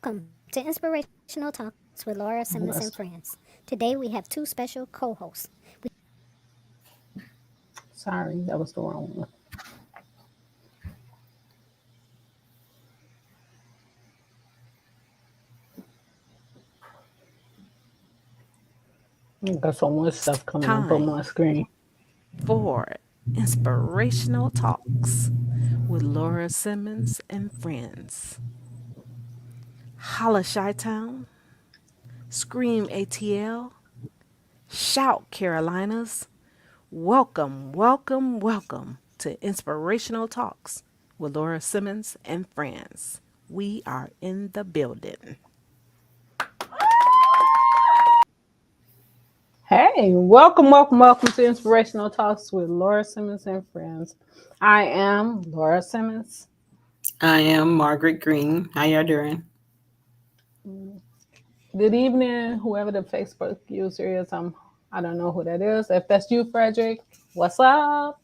Welcome to Inspirational Talks with Laura Simmons and friends. Today we have two special co-hosts. Sorry, that was the wrong one. Got so much stuff coming up on my Time screen. for Inspirational Talks with Laura Simmons and friends. Holla Chi Town, Scream ATL, Shout Carolinas. Welcome, welcome, welcome to Inspirational Talks with Laura Simmons and friends. We are in the building. Hey, welcome to Inspirational Talks with Laura Simmons and friends. I am Laura Simmons. I am Margaret Green. How y'all doing? Good evening, whoever the Facebook user is. I don't know who that is. If that's you, Frederick, what's up?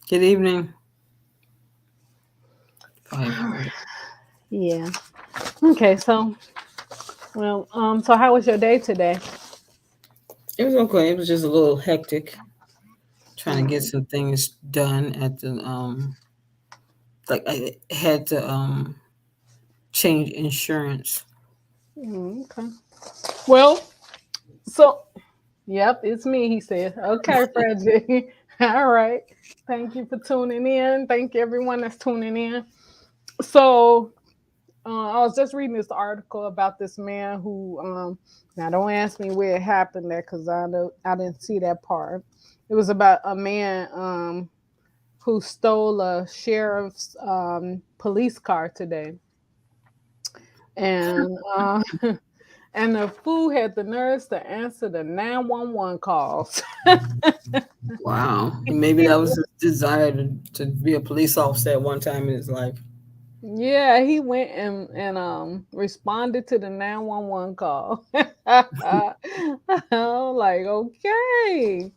Good evening. Fine. Yeah. Okay, so how was your day today? It was okay. It was just a little hectic trying to get Mm, some things done at the like I had to change insurance. okay. Well, so yep, it's me, he said. Okay, Frederick. All right. Thank you for tuning in. Thank you, everyone that's tuning in. So, I was just reading this article about this man who, now don't ask me where it happened there because I didn't see that part. It was about a man who stole a sheriff's police car today. And and the fool had the nerves to answer the 911 calls. Wow. And maybe that was his desire to be a police officer at one time in his life. Yeah, he went and responded to the 911 call. I was like, okay.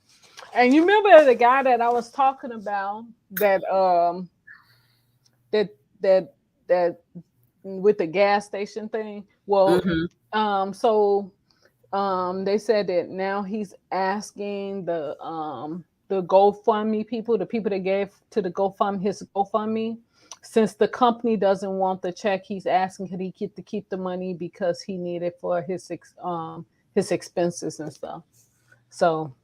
And you remember the guy that I was talking about that that that with the gas station thing? Well, Mm-hmm. so they said that now he's asking the GoFundMe people, the people that gave to the his GoFundMe, since the company doesn't want the check, he's asking could he get to keep the money because he needed for his expenses and stuff. So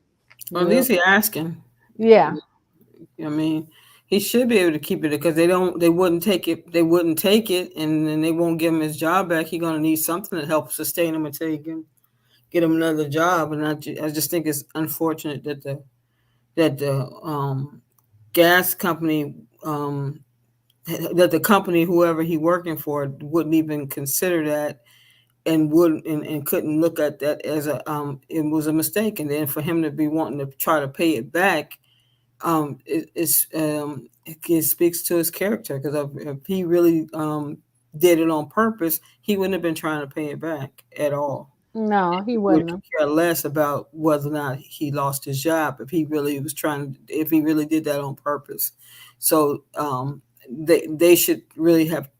Or at yeah, least he asking. yeah, I mean, he should be able to keep it because they wouldn't take it. They wouldn't take it, and then they won't give him his job back. He's gonna need something to help sustain him until he can get him another job. And I just think it's unfortunate that the gas company that the company whoever he working for wouldn't even consider that and wouldn't and couldn't look at that as it was a mistake. And then for him to be wanting to try to pay it back, it speaks to his character because if he really did it on purpose, he wouldn't have been trying to pay it back at all. no, he Would wouldn't have. care less about whether or not he lost his job if he really did that on purpose. So they should really have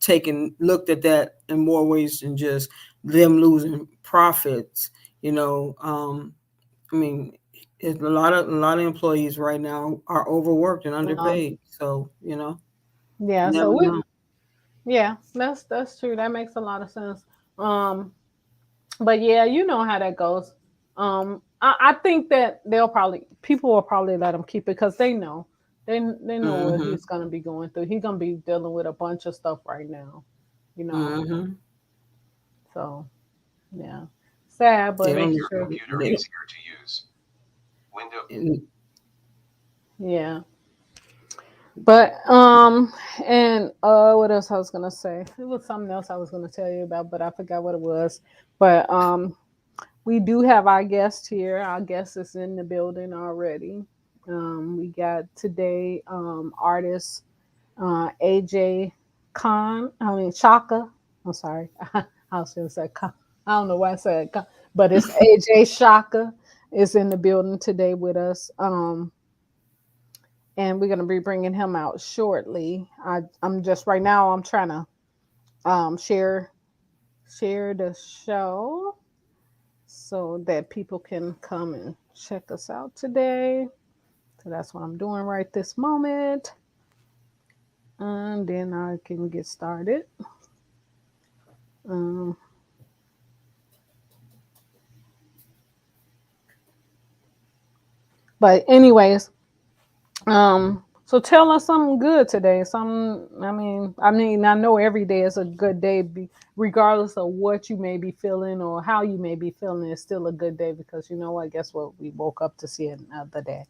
looked at that in more ways than just them losing profits. You know, I mean, a lot of employees right now are overworked and Um, underpaid. So yeah, you so never know. yeah, that's true. That makes a lot of sense. Um, but yeah, you know how that goes. I think that people will probably let him keep it because they know what Hmm. he's gonna be going through. He's gonna be dealing with a bunch of stuff right now, you know. Hmm. So yeah, sad, They but don't. it's true. They, Yeah, but and what else I was gonna say? It was something else I was gonna tell you about, but I forgot what it was. But we do have our guest here. Our guest is in the building already. We got today artist AJ Shaka. I'm sorry. I was going to say Khan. I don't know why I said Khan, but it's AJ Shaka is in the building today with us. And we're going to be bringing him out shortly. I'm just right now, I'm trying to share. share the show so that people can come and check us out today. So that's what I'm doing right this moment. And then I can get started. Um, but anyways, so tell us something good today. I know every day is a good day, regardless of what you may be feeling or how you may be feeling. It's still a good day because you know what? Guess what? We woke up to see another day.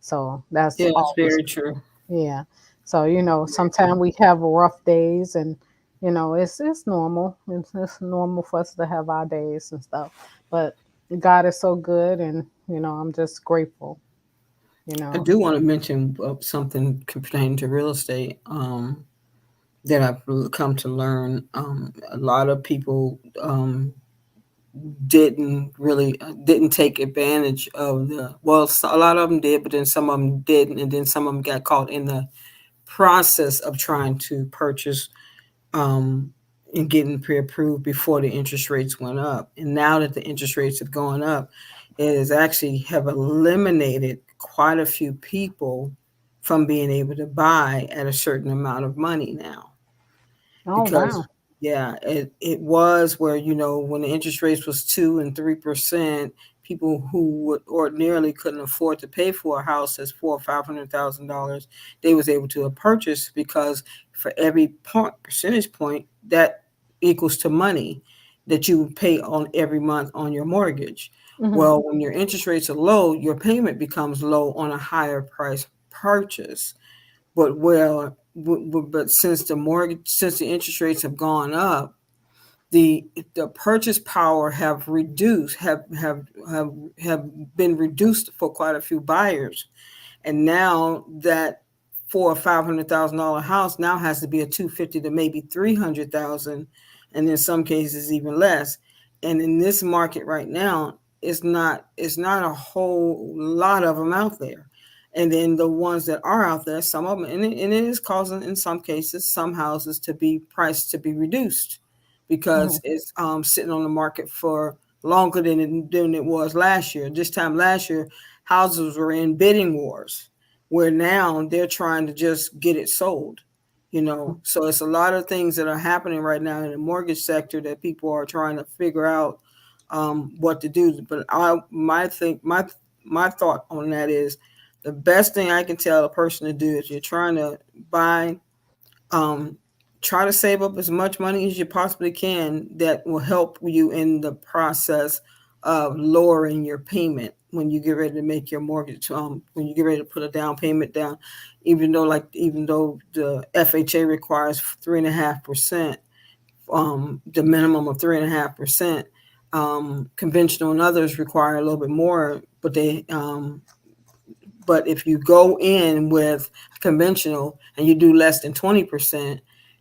So that's Yeah, that's always, very true. yeah. So sometimes we have rough days, and it's normal. It's normal for us to have our days and stuff. But God is so good, and I'm just grateful. You I know. do want to mention something pertaining to real estate that I've come to learn. A lot of people didn't take advantage of a lot of them did, but then some of them didn't, and then some of them got caught in the process of trying to purchase um, and getting pre-approved before the interest rates went up. And now that the interest rates have gone up, it has actually have eliminated quite a few people from being able to buy at a certain amount of money now. Oh Because wow. yeah, it was where when the interest rates was 2 and 3%, people who would ordinarily couldn't afford to pay for a house that's $400,000 or $500,000, they was able to purchase, because for every percentage point that equals to money that you would pay on every month on your mortgage. Hmm. Well, when your interest rates are low, your payment becomes low on a higher price purchase. But since the interest rates have gone up, the purchase power have been reduced for quite a few buyers. And now that $400,000 or $500,000 house now has to be a 250 to maybe 300,000, and in some cases even less. And in this market right now, it's not a whole lot of them out there. And then the ones that are out there, some of them, and it is causing in some cases some houses to be priced to be reduced, because Hmm. it's sitting on the market for longer than it was last year. This time last year, houses were in bidding wars, where now they're trying to just get it sold. So it's a lot of things that are happening right now in the mortgage sector that people are trying to figure out what to do. But my thought on that is, the best thing I can tell a person to do, if you're trying to buy, um, try to save up as much money as you possibly can that will help you in the process of lowering your payment when you get ready to make your mortgage. When you get ready to put a down payment down, even though the FHA requires 3.5%, the minimum of 3.5%. Conventional and others require a little bit more, but if you go in with conventional and you do less than 20%,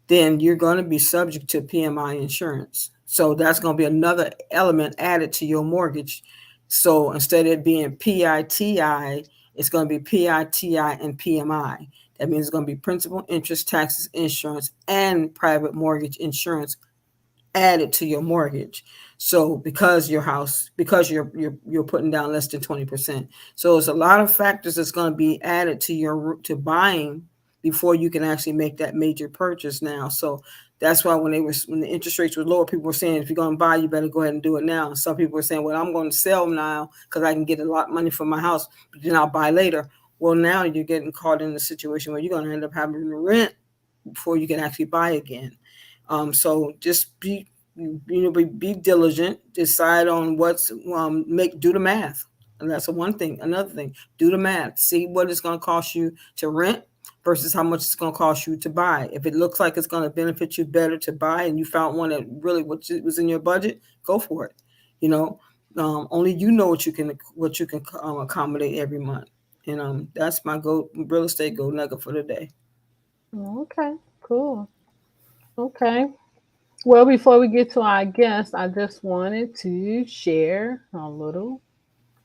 then you're going to be subject to PMI insurance. So that's going to be another element added to your mortgage. So instead of it being PITI, it's going to be PITI and PMI. That means it's going to be principal, interest, taxes, insurance, and private mortgage insurance added to your mortgage. So because you're putting down less than 20%. So it's a lot of factors that's going to be added to buying before you can actually make that major purchase now. So that's why when the interest rates were lower, people were saying, if you're going to buy, you better go ahead and do it now. And some people were saying, well, I'm going to sell now because I can get a lot of money for my house, but then I'll buy later. Well, now you're getting caught in a situation where you're going to end up having to rent before you can actually buy again. So just be diligent. Decide on do the math, and that's the one thing. Another thing, do the math. See what it's going to cost you to rent versus how much it's going to cost you to buy. If it looks like it's going to benefit you better to buy, and you found one that really was in your budget, go for it. You know, only you know what you can accommodate every month. And that's my real estate gold nugget for the day. Okay. Cool. Okay. Well, before we get to our guest, I just wanted to share a little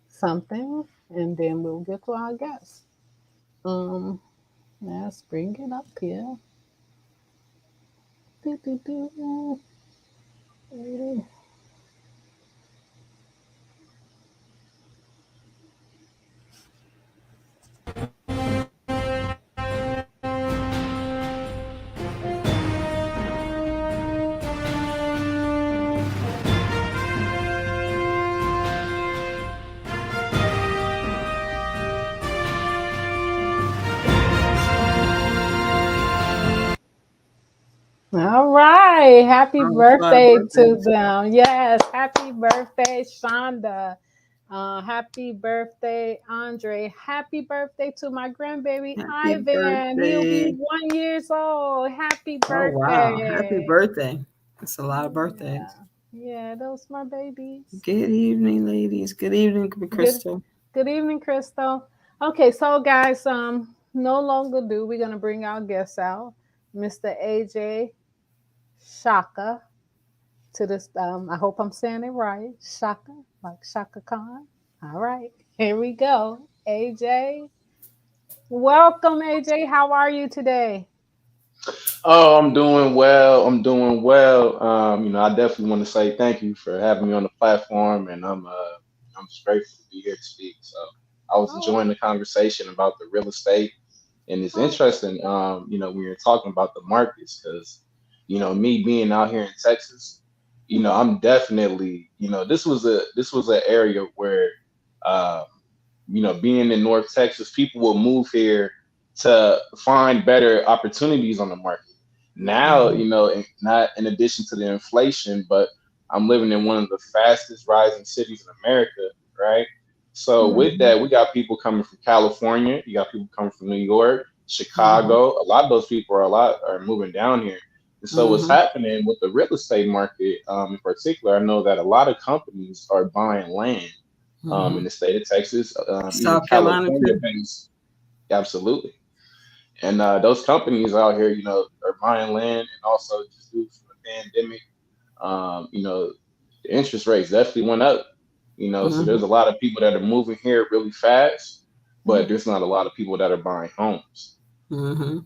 something, and then we'll get to our guest. Um, let's bring it up here. Do, do, do. All right. Happy Oh, fly birthday to birthdays. them. Yes. Happy birthday, Shonda. Happy birthday, Andre. Happy birthday to my grandbaby, Happy Ivan. He'll be birthday. 1 years old. Happy Oh, wow. Happy birthday. birthday. That's a lot of Yeah. birthdays. Yeah, those my babies. Good evening, ladies. Good evening, Good Crystal. good evening, Crystal. Okay, so guys, no longer do we're gonna bring our guests out. Mr. AJ Shaka to this. I hope I'm saying it right. Shaka, like Shaka Khan. All right, here we go. AJ, welcome, AJ. How are you today? Oh, I'm doing well. I'm doing well. I definitely want to say thank you for having me on the platform, and I'm just grateful to be here to speak. So I was Oh, enjoying the conversation about the real estate, and it's oh, interesting, when you're talking about the markets, because me being out here in Texas, I'm definitely, this was an area where, um, being in North Texas, people will move here to find better opportunities on the market. Now, Hmm. not in addition to the inflation, but I'm living in one of the fastest rising cities in America, right? So with hmm, that, we got people coming from California, you got people coming from New York, Hmm. Chicago. A lot of those people are moving down here. And so what's Hmm. happening with the real estate market, in particular, I know that a lot of companies are buying land in Hmm. the state of Texas, even South Carolina, California too. based. Absolutely. And those companies out here, are buying land, and also just due to the pandemic, the interest rates definitely went up. So Hmm. there's a lot of people that are moving here really fast, hmm. but there's not a lot of people that are buying homes. Hmm.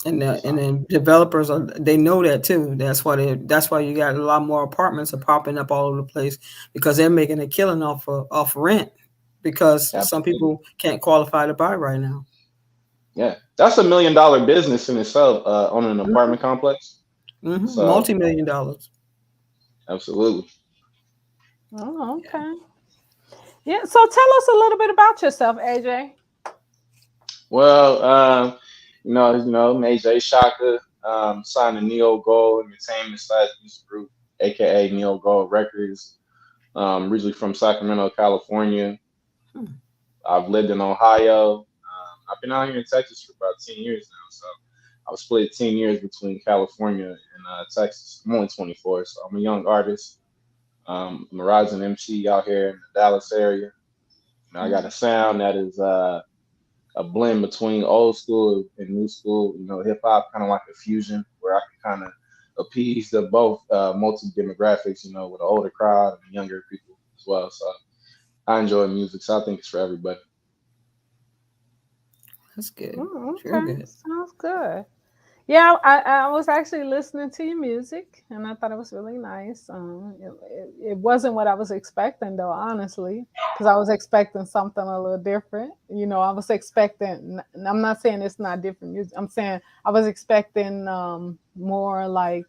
And So then developers they know that too. That's why you got a lot more apartments are popping up all over the place because they're making a killing off rent because some absolutely, people can't qualify to buy right now. yeah, that's $1 million business in itself, on an Hmm. apartment complex. Hmm. So Multi-million dollars. absolutely. Oh, Yeah. okay. Yeah. So tell us a little bit about yourself, AJ. Well, I'm AJ Shaka, signed to Neo Gold Entertainment / Music Group, aka Neo Gold Records. Originally from Sacramento, California. Hmm. I've lived in Ohio. I've been out here in Texas for about 10 years now. So I was split 10 years between California and Texas. I'm only 24, so I'm a young artist. I'm a rising MC out here in the Dallas area. I got a sound that is a blend between old school and new school, hip hop, kind of like a fusion where I can kind of appease the both multi demographics, with the older crowd and younger people as well. So I enjoy music, so I think it's for everybody. That's good. Oh, Real okay. good. Sounds good. Yeah, I was actually listening to your music, and I thought it was really nice. It wasn't what I was expecting, though, honestly, because I was expecting something a little different. I was expecting. I'm not saying it's not different music. I'm saying I was expecting more like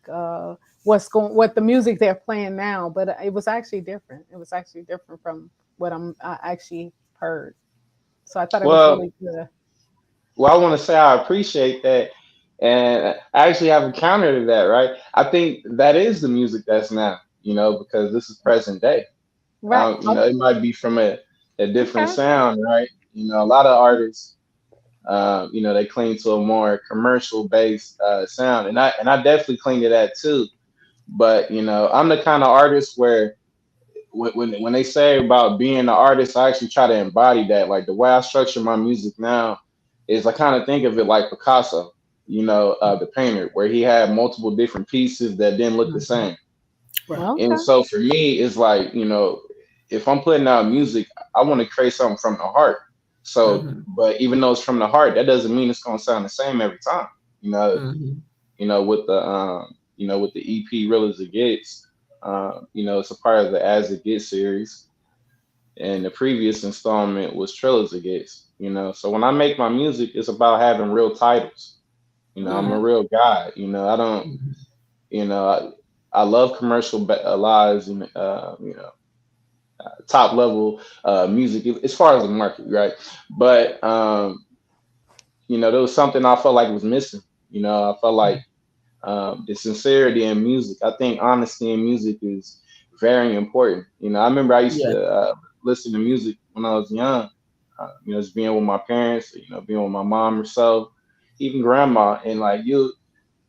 what the music they're playing now, but it was actually different. It was actually different from what I actually heard. So I thought it was Well, really good. I want to say I appreciate that, and I actually have a counter to that, right? I think that is the music that's now, because this is present day. Right. It might be from a different Okay. sound, right? A lot of artists, they cling to a more commercial based sound, and I definitely cling to that too. But I'm the kind of artist where when they say about being an artist, I actually try to embody that. Like the way I structure my music now is I kind of think of it like Picasso, the painter, where he had multiple different pieces that didn't look the Mhm. same. Right. And Okay. so for me, it's like, if I'm putting out music, I want to create something from the heart. So, Hmm. but even though it's from the heart, that doesn't mean it's gonna sound the same every time. You know, Hmm. with the EP Real as It Gets, It's a part of the As It Gets series, and the previous installment was Trilogy Gates. So when I make my music, it's about having real titles. I'm a Mhm. real guy. I don't. Mhm. I love commercial lives and top level music as far as the market, right? But there was something I felt like was missing. I felt like the sincerity in music. I think honesty in music is very important. I remember I used Yeah. to listen to music when I was young. Just being with my parents, being with my mom herself, even grandma, and like you'll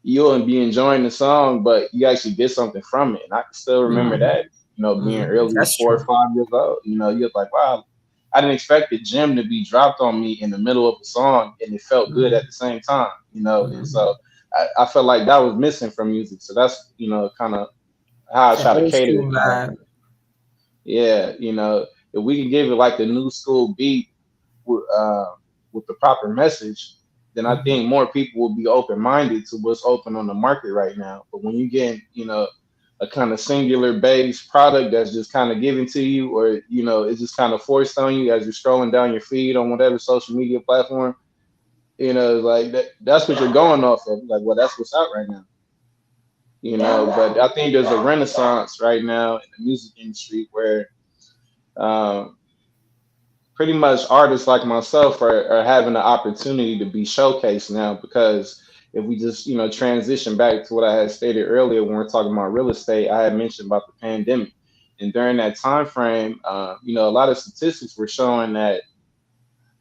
be enjoying the song, but you actually get something from it. And I can still remember Mhm. that, being Mhm. early That's four or true. 5 years old. You're like, wow, I didn't expect the gem to be dropped on me in the middle of a song, and it felt good at Mhm. the same time. And Mhm. so I felt like that was missing from music. So that's kind of how I That try to old cater school to that. vibe. Yeah, if we can give it like the new school beat with, uh, with the proper message, then I Mhm. think more people will be open minded to what's open on the market right now. But when you get, a kind of singular based product that's just kind of given to you, or it's just kind of forced on you as you're scrolling down your feed on whatever social media platform, it's like that's what you're going off of. Like, well, that's what's out right now. But I think there's a renaissance right now in the music industry where um, pretty much artists like myself are having the opportunity to be showcased now, because if we just transition back to what I had stated earlier when we're talking about real estate, I had mentioned about the pandemic, and during that time frame, a lot of statistics were showing that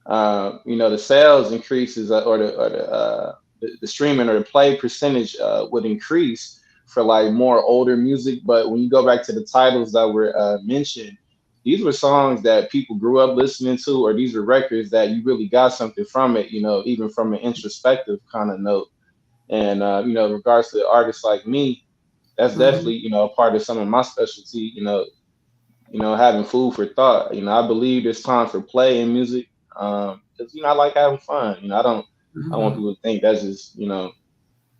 the sales increases, or the streaming or the play percentage would increase for like more older music. But when you go back to the titles that were mentioned, these were songs that people grew up listening to, or these were records that you really got something from it, even from an introspective kind of note. And in regards to artists like me, that's Mhm. definitely a part of some of my specialty. Having food for thought. I believe there's time for play in music. Because I like having fun. I don't want Mhm. people to think that's just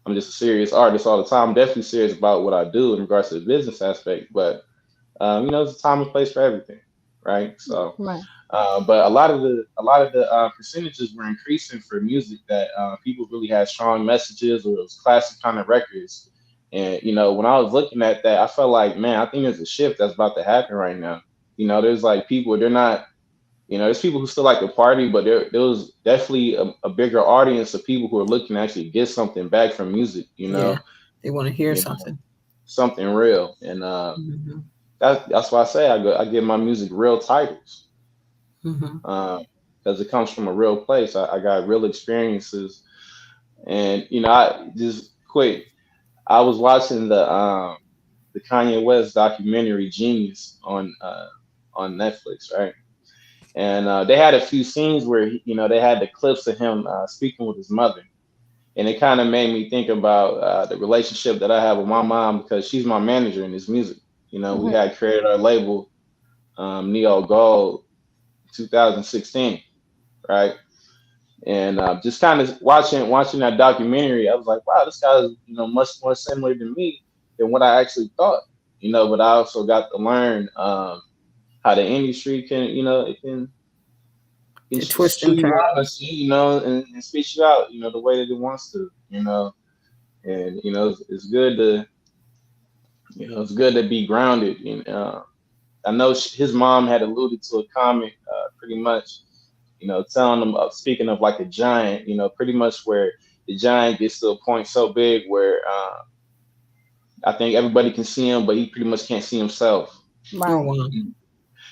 I'm just a serious artist all the time. I'm definitely serious about what I do in regards to the business aspect, but there's a time and place for everything, right? So, Right. but a lot of the percentages were increasing for music that people really had strong messages, or those classic kind of records. And when I was looking at that, I felt like, man, I think there's a shift that's about to happen right now. There's like people, they're not, there's people who still like to party, but there was definitely a bigger audience of people who are looking to actually get something back from music. Yeah. They want to hear You know, something. something real, and Mhm. that's why I say I give my music real titles, Mhm. because it comes from a real place. I got real experiences, and I just quick. I was watching the Kanye West documentary Genius on Netflix, right? And they had a few scenes where they had the clips of him speaking with his mother, and it kind of made me think about the relationship that I have with my mom, because she's my manager in this music. We Hmm. had created our label, Neo Gold, 2016, right? And just kind of watching that documentary, I was like, wow, this guy is much more similar to me than what I actually thought. But I also got to learn how the industry can They twist chew and you turn. out, and spit you out, the way that it wants to, and it's good to it's good to be grounded. I know his mom had alluded to a comment, pretty much, telling them, speaking of like a giant, pretty much where the giant gets to a point so big where I think everybody can see him, but he pretty much can't see himself. Oh Right. wow.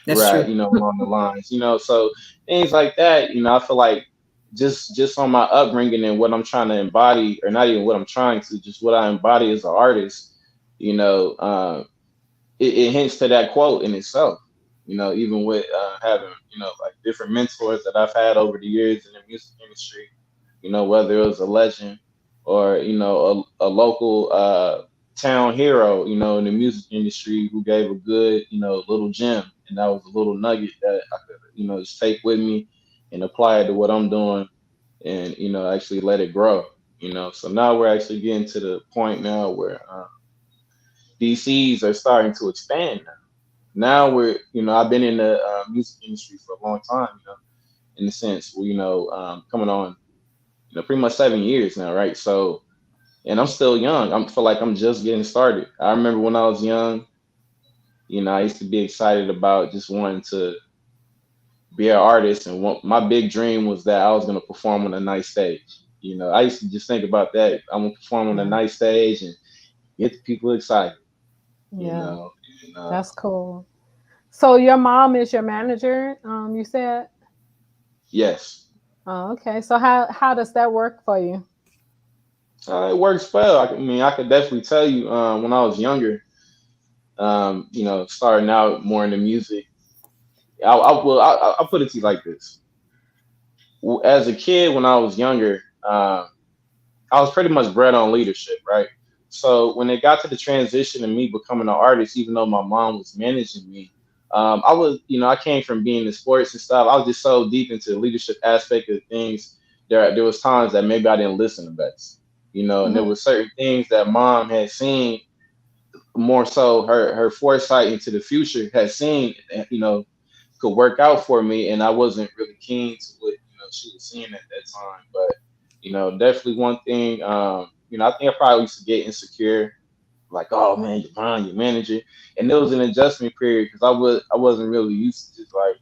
That's Right, true. along the lines, so things like that, I feel like just on my upbringing and what I'm trying to embody, or not even what I'm trying to, just what I embody as an artist, you know, uh, it hints to that quote in itself. Even with having like different mentors that I've had over the years in the music industry, whether it was a legend, or a local town hero, in the music industry, who gave a good little gem, and that was a little nugget that I could just take with me and apply it to what I'm doing, and actually let it grow. So now we're actually getting to the point now where DCs are starting to expand now. Now I've been in the music industry for a long time, in the sense, coming on, pretty much 7 years now, right? So, and I'm still young. I feel like I'm just getting started. I remember when I was young, I used to be excited about just wanting to be an artist, and my big dream was that I was going to perform on a nice stage. I used to just think about that. I'm going to perform on a Yeah. nice stage and get the people excited, you Yeah. know. And, That's cool. So your mom is your manager, you said? yes, Oh, okay. So how does that work for you? it works well. I mean, I could definitely tell you when I was younger, starting out more into music. I'll put it to you like this. As a kid, when I was younger, I was pretty much bred on leadership, right? So when it got to the transition of me becoming an artist, even though my mom was managing me, I was, I came from being in sports and stuff. I was just so deep into the leadership aspect of things. There was times that maybe I didn't listen the best, and there Hmm. was certain things that mom had seen, more so her foresight into the future had seen, could work out for me, and I wasn't really keen to what she was seeing at that time. But definitely one thing, I think I probably used to get insecure, like, oh man, you're mine, your manager, and there was an adjustment period because I wasn't really used to just like,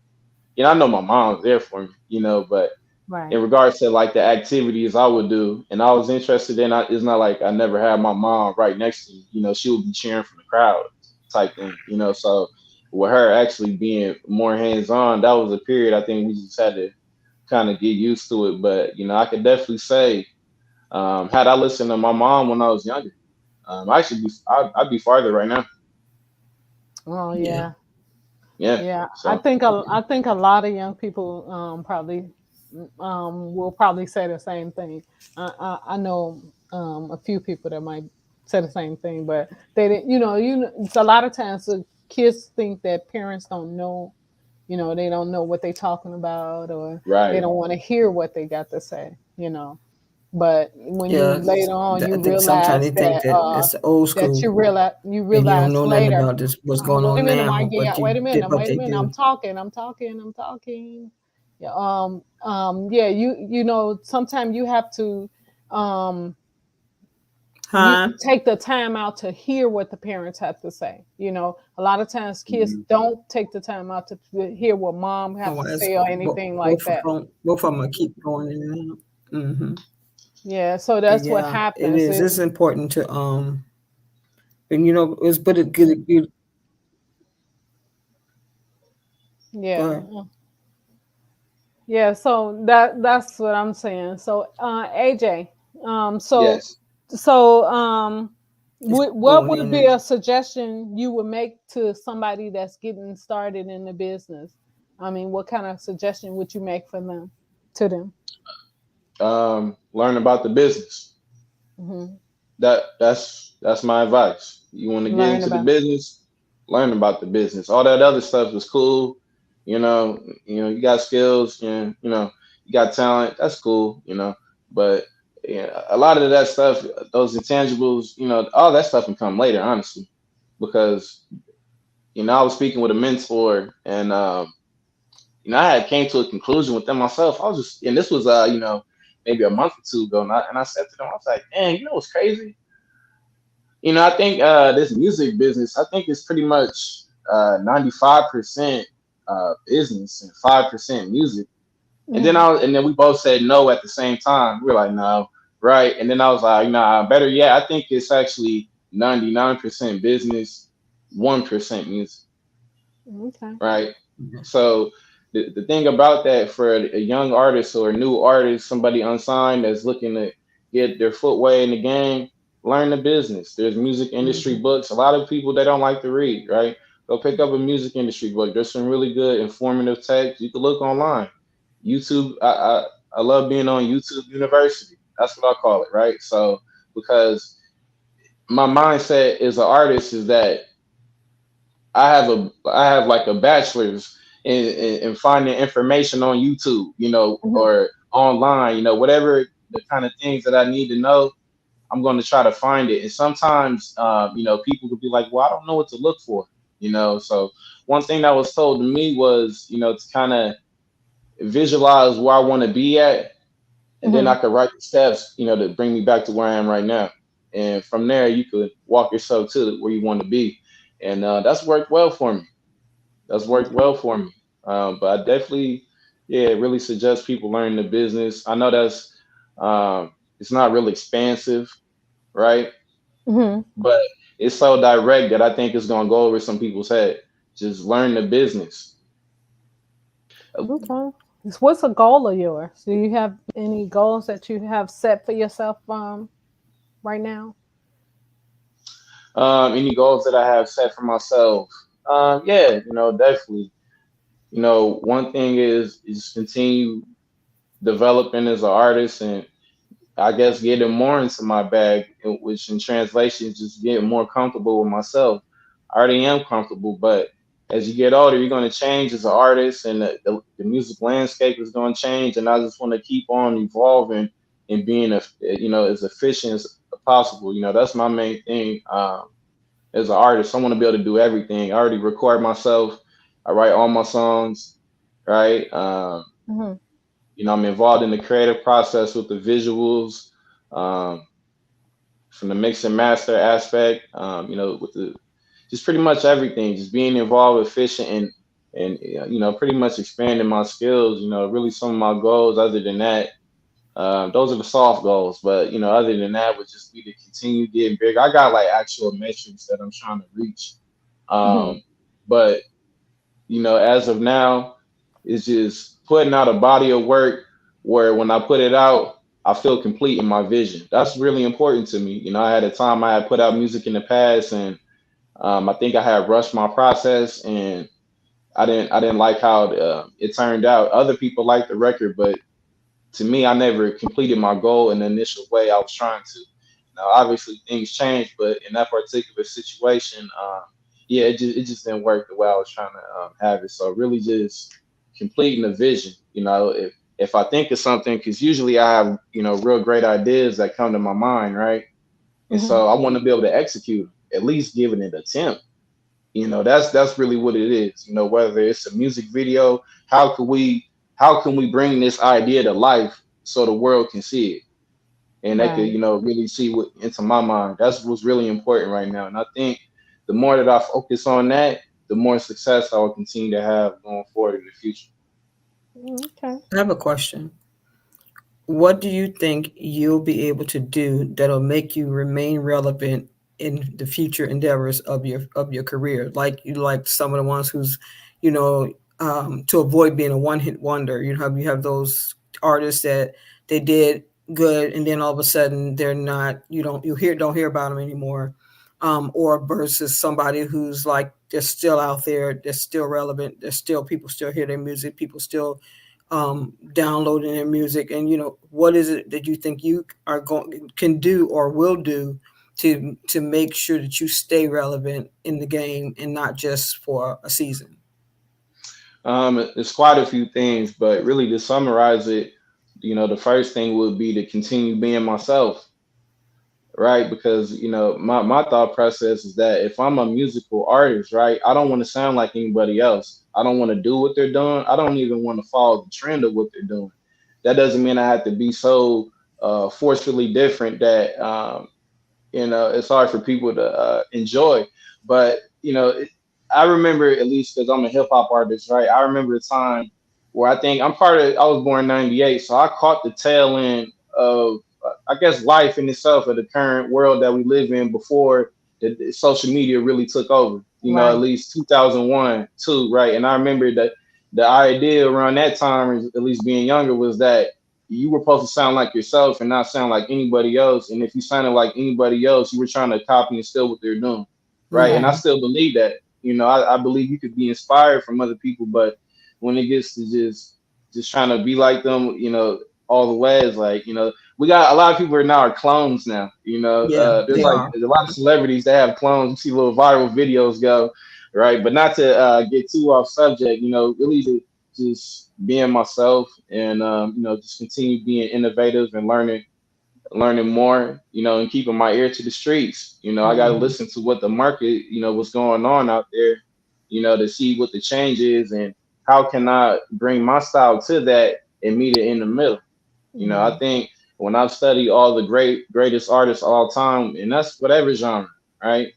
I know my mom's there for me, but in Right. regards to like the activities I would do, and I was interested in. It's not like I never had my mom right next to me. She would be cheering from the crowd type thing. So with her actually being more hands on, that was a period I think we just had to kind of get used to it. But I could definitely say, had I listened to my mom when I was younger, I'd be farther right now. Oh Yeah. yeah. Yeah. Yeah. I So think a lot of young people probably will probably say the same thing. I know a few people that might say the same thing, but they didn't. It's a lot of times the kids think that parents don't know. They don't know what they're talking about, or they right. don't want to hear what they got to say. But when you Yeah. later on I you think sometimes realize they think that it's the old that school you and you don't realize know nothing later. about this, what's going Wait a on minute, now, Mike. Yeah, wait a minute. but Wait a they minute. I'm do. talking. I'm talking. I'm talking. Yeah. Yeah. Sometimes you have to. Um. You Huh? take the time out to hear what the parents have to say. A lot of times kids Mhm. don't take the time out to hear what mom have Oh, to that's say or anything like both of that. them. Both of them keep going in and out. Mm-hmm. Yeah. So But that's what yeah, it happens. is. It's important to and it's but it good. Go Yeah. ahead. Yeah, so that's what I'm saying. So AJ, so Yes. so It's what going would in be and a suggestion you would make to somebody that's getting started in the business? I mean, what kind of suggestion would you make for them to them? Learn about the business. Hmm. That's my advice. You want to get Learn into the about. business, learn about the business. All that other stuff is cool. You got skills, you got talent. That's cool, But yeah, a lot of that stuff, those intangibles, all that stuff can come later, honestly, because I was speaking with a mentor, and I had came to a conclusion with them myself. I was just, and this was, maybe a month or two ago, and I said to them, I was like, dang, what's crazy? I think this music business, I think it's pretty much 95% business and 5% music. Hmm. And then we both said no at the same time. We were like, no, right? And then I was like, nah, better yet, I think it's actually 99% business, 1% music, Okay. right? So the thing about that for a young artist or a new artist, somebody unsigned that's looking to get their footway in the game, learn the business. There's music industry mhm. books. A lot of people they don't like to read, right? Go pick up a music industry book. There's some really good informative text. You can look online. YouTube, I love being on YouTube University. That's what I call it, right? So because my mindset as an artist is that I have like a bachelor's in finding information on YouTube, Hmm. or online, whatever the kind of things that I need to know. I'm going to try to find it. And sometimes, people could be like, well, I don't know what to look for, So one thing that was told to me was, to kind of visualize where I want to be at, and then I Mm-hmm. could write the steps, to bring me back to where I am right now. And from there, you could walk yourself to where you want to be. And that's worked well for me. That's worked Okay. well for me. But I definitely, yeah, really suggest people learn the business. I know it's not really expansive, right? Mm-hmm. But it's so direct that I think it's gonna go over some people's head. Just learn the business. Okay. So what's a goal of yours? Do you have any goals that you have set for yourself right now? Any goals that I have set for myself? Yeah, definitely. One thing is continue developing as an artist, and I guess getting more into my bag, which in translation is just getting more comfortable with myself. I already am comfortable, but as you get older, you're going to change as an artist, and the music landscape is going to change. And I just want to keep on evolving and being, as efficient as possible. That's my main thing. As an artist, I want to be able to do everything. I already record myself. I write all my songs, right? Mm-hmm. I'm involved in the creative process with the visuals, um, from the mix and master aspect, with the just pretty much everything, just being involved, efficient, and pretty much expanding my skills. Really some of my goals. Other than that, those are the soft goals. But other than that, would just be to continue getting bigger. I got like actual metrics that I'm trying to reach, Mm-hmm. um, but as of now, it's just putting out a body of work where when I put it out, I feel complete in my vision. That's really important to me. I had a time I had put out music in the past, and I think I had rushed my process, and I didn't like how it turned out. Other people liked the record, but to me, I never completed my goal in the initial way I was trying to. Now, obviously, things change, but in that particular situation, yeah, it just didn't work the way I was trying to have it. So really, just completing the vision. If I think of something, because usually I have real great ideas that come to my mind, right? And Mm-hmm. so I want to be able to execute, at least give it an attempt. That's really what it is. Whether it's a music video, how can we how can we bring this idea to life so the world can see it, and they could Right. really see what into my mind. That's what's really important right now. And I think the more that I focus on that, the more success I will continue to have going forward in the future. Okay. I have a question. What do you think you'll be able to do that'll make you remain relevant in the future endeavors of your career? Like you like some of the ones who's, to avoid being a one hit wonder. You have those artists that they did good and then all of a sudden they're not. You don't hear about them anymore. Or versus somebody who's like they're still out there, they're still relevant, they're still people still hear their music, people still downloading their music, and what is it that you think you are going can do or will do to make sure that you stay relevant in the game and not just for a season. It's quite a few things, but really to summarize it, the first thing would be to continue being myself, right? Because my thought process is that if I'm a musical artist, right, I don't want to sound like anybody else. I don't want to do what they're doing. I don't even want to follow the trend of what they're doing. That doesn't mean I have to be so forcefully different that it's hard for people to enjoy. But I remember, at least because I'm a hip hop artist, right? I remember a time where I was born in '98, so I caught the tail end of I guess life in itself of the current world that we live in before the social media really took over. At Right. least 2001, two, right? And I remember that the idea around that time, at least being younger, was that you were supposed to sound like yourself and not sound like anybody else. And if you sounded like anybody else, you were trying to copy and steal what they're doing, right? And I Right. Hmm. still believe that. I believe you could be inspired from other people, but when it gets to just trying to be like them, all the way, is like, we got a lot of people are now are clones now. Yeah, There's they like are. there's a lot of celebrities that have clones. You see little viral videos go, right? But not to get too off subject, really to just being myself and just continue being innovative and learning learning more, and keeping my ear to the streets. I got to Mm-hmm. listen to what the market, what's going on out there, to see what the change is and how can I bring my style to that and meet it in the middle. I think when I've studied all the greatest artists of all time, and that's whatever genre, right?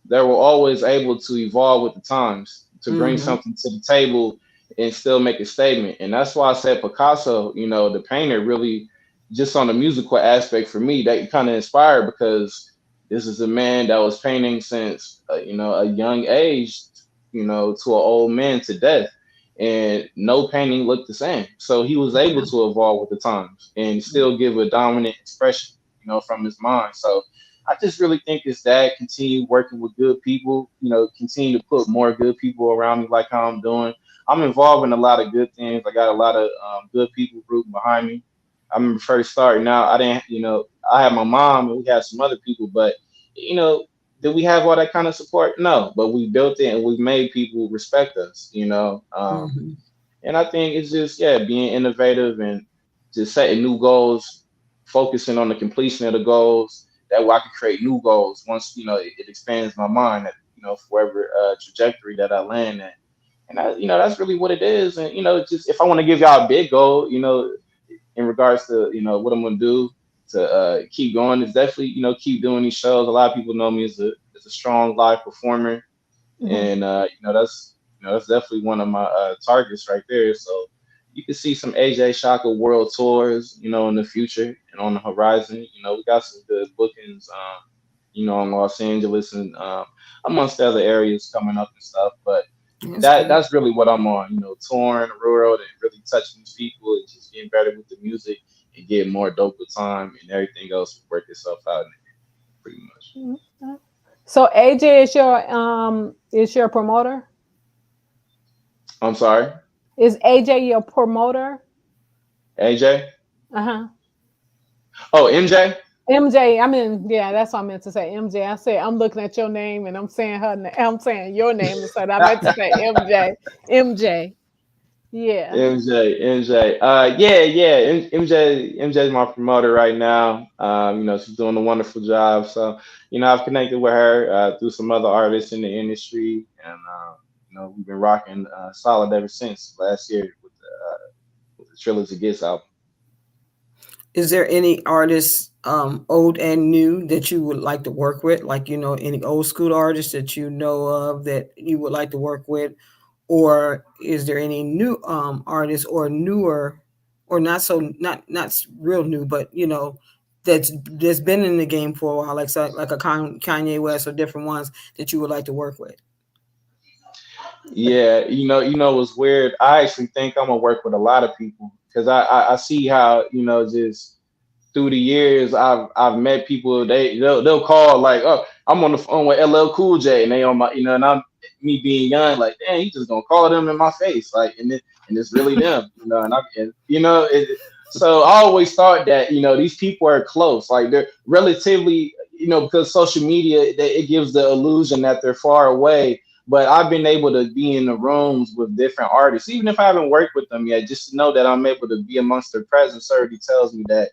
They were always able to evolve with the times to bring Mm-hmm. something to the table and still make a statement. And that's why I said Picasso, the painter, really just on the musical aspect for me, that kind of inspired because this is a man that was painting since a young age, to an old man to death, and no painting looked the same. So he was able Yeah. to evolve with the times and still give a dominant expression, from his mind. So I just really think it's that continue working with good people, continue to put more good people around me like how I'm doing. I'm involved in a lot of good things. I got a lot of good people rooting behind me. I remember first starting out, I didn't, I had my mom and we had some other people, but, you know, did we have all that kind of support? No, but we built it and we've made people respect us. Mm-hmm. And I think it's just, yeah, being innovative and just setting new goals, focusing on the completion of the goals. That way I can create new goals once, it expands my mind at, for whatever trajectory that I land at. And that's really what it is. And, just if I want to give y'all a big goal, in regards to, what I'm going to do to keep going, is definitely, keep doing these shows. A lot of people know me as a strong live performer, and that's definitely one of my targets right there. So you can see some AJ Shaka world tours, in the future and on the horizon. We got some good bookings, in Los Angeles and amongst other areas coming up and stuff. But That's that good. that's really what I'm on. Touring the world and really touching these people and just getting better with the music and getting more dope with time, and everything else will work itself out pretty much. So AJ is your promoter? I'm sorry, Is AJ your promoter? AJ. Uh-huh. Oh, MJ. MJ, I mean, yeah, that's what I meant to say. MJ. I said I'm looking at your name and I'm saying her name. I'm saying your name instead. I meant to say MJ. MJ. Yeah. MJ. Yeah. MJ is my promoter right now. She's doing a wonderful job. So, I've connected with her through some other artists in the industry, and we've been rocking solid ever since last year with the Trilogy Gets album. Is there any artists, old and new, that you would like to work with? Like, any old school artists that you know of that you would like to work with? Or is there any new artists or newer, or not real new, but that's been in the game for a while, like a Kanye West or different ones that you would like to work with? Yeah, what's weird. I actually think I'm gonna work with a lot of people because I see how just through the years, I've met people. They'll call like, oh, I'm on the phone with LL Cool J, and they on my, and I'm me being young, like, damn, he just gonna call them in my face, like, and it's really them, so I always thought that these people are close, like they're relatively, because social media it gives the illusion that they're far away. But I've been able to be in the rooms with different artists, even if I haven't worked with them yet, just to know that I'm able to be amongst their presence already tells me that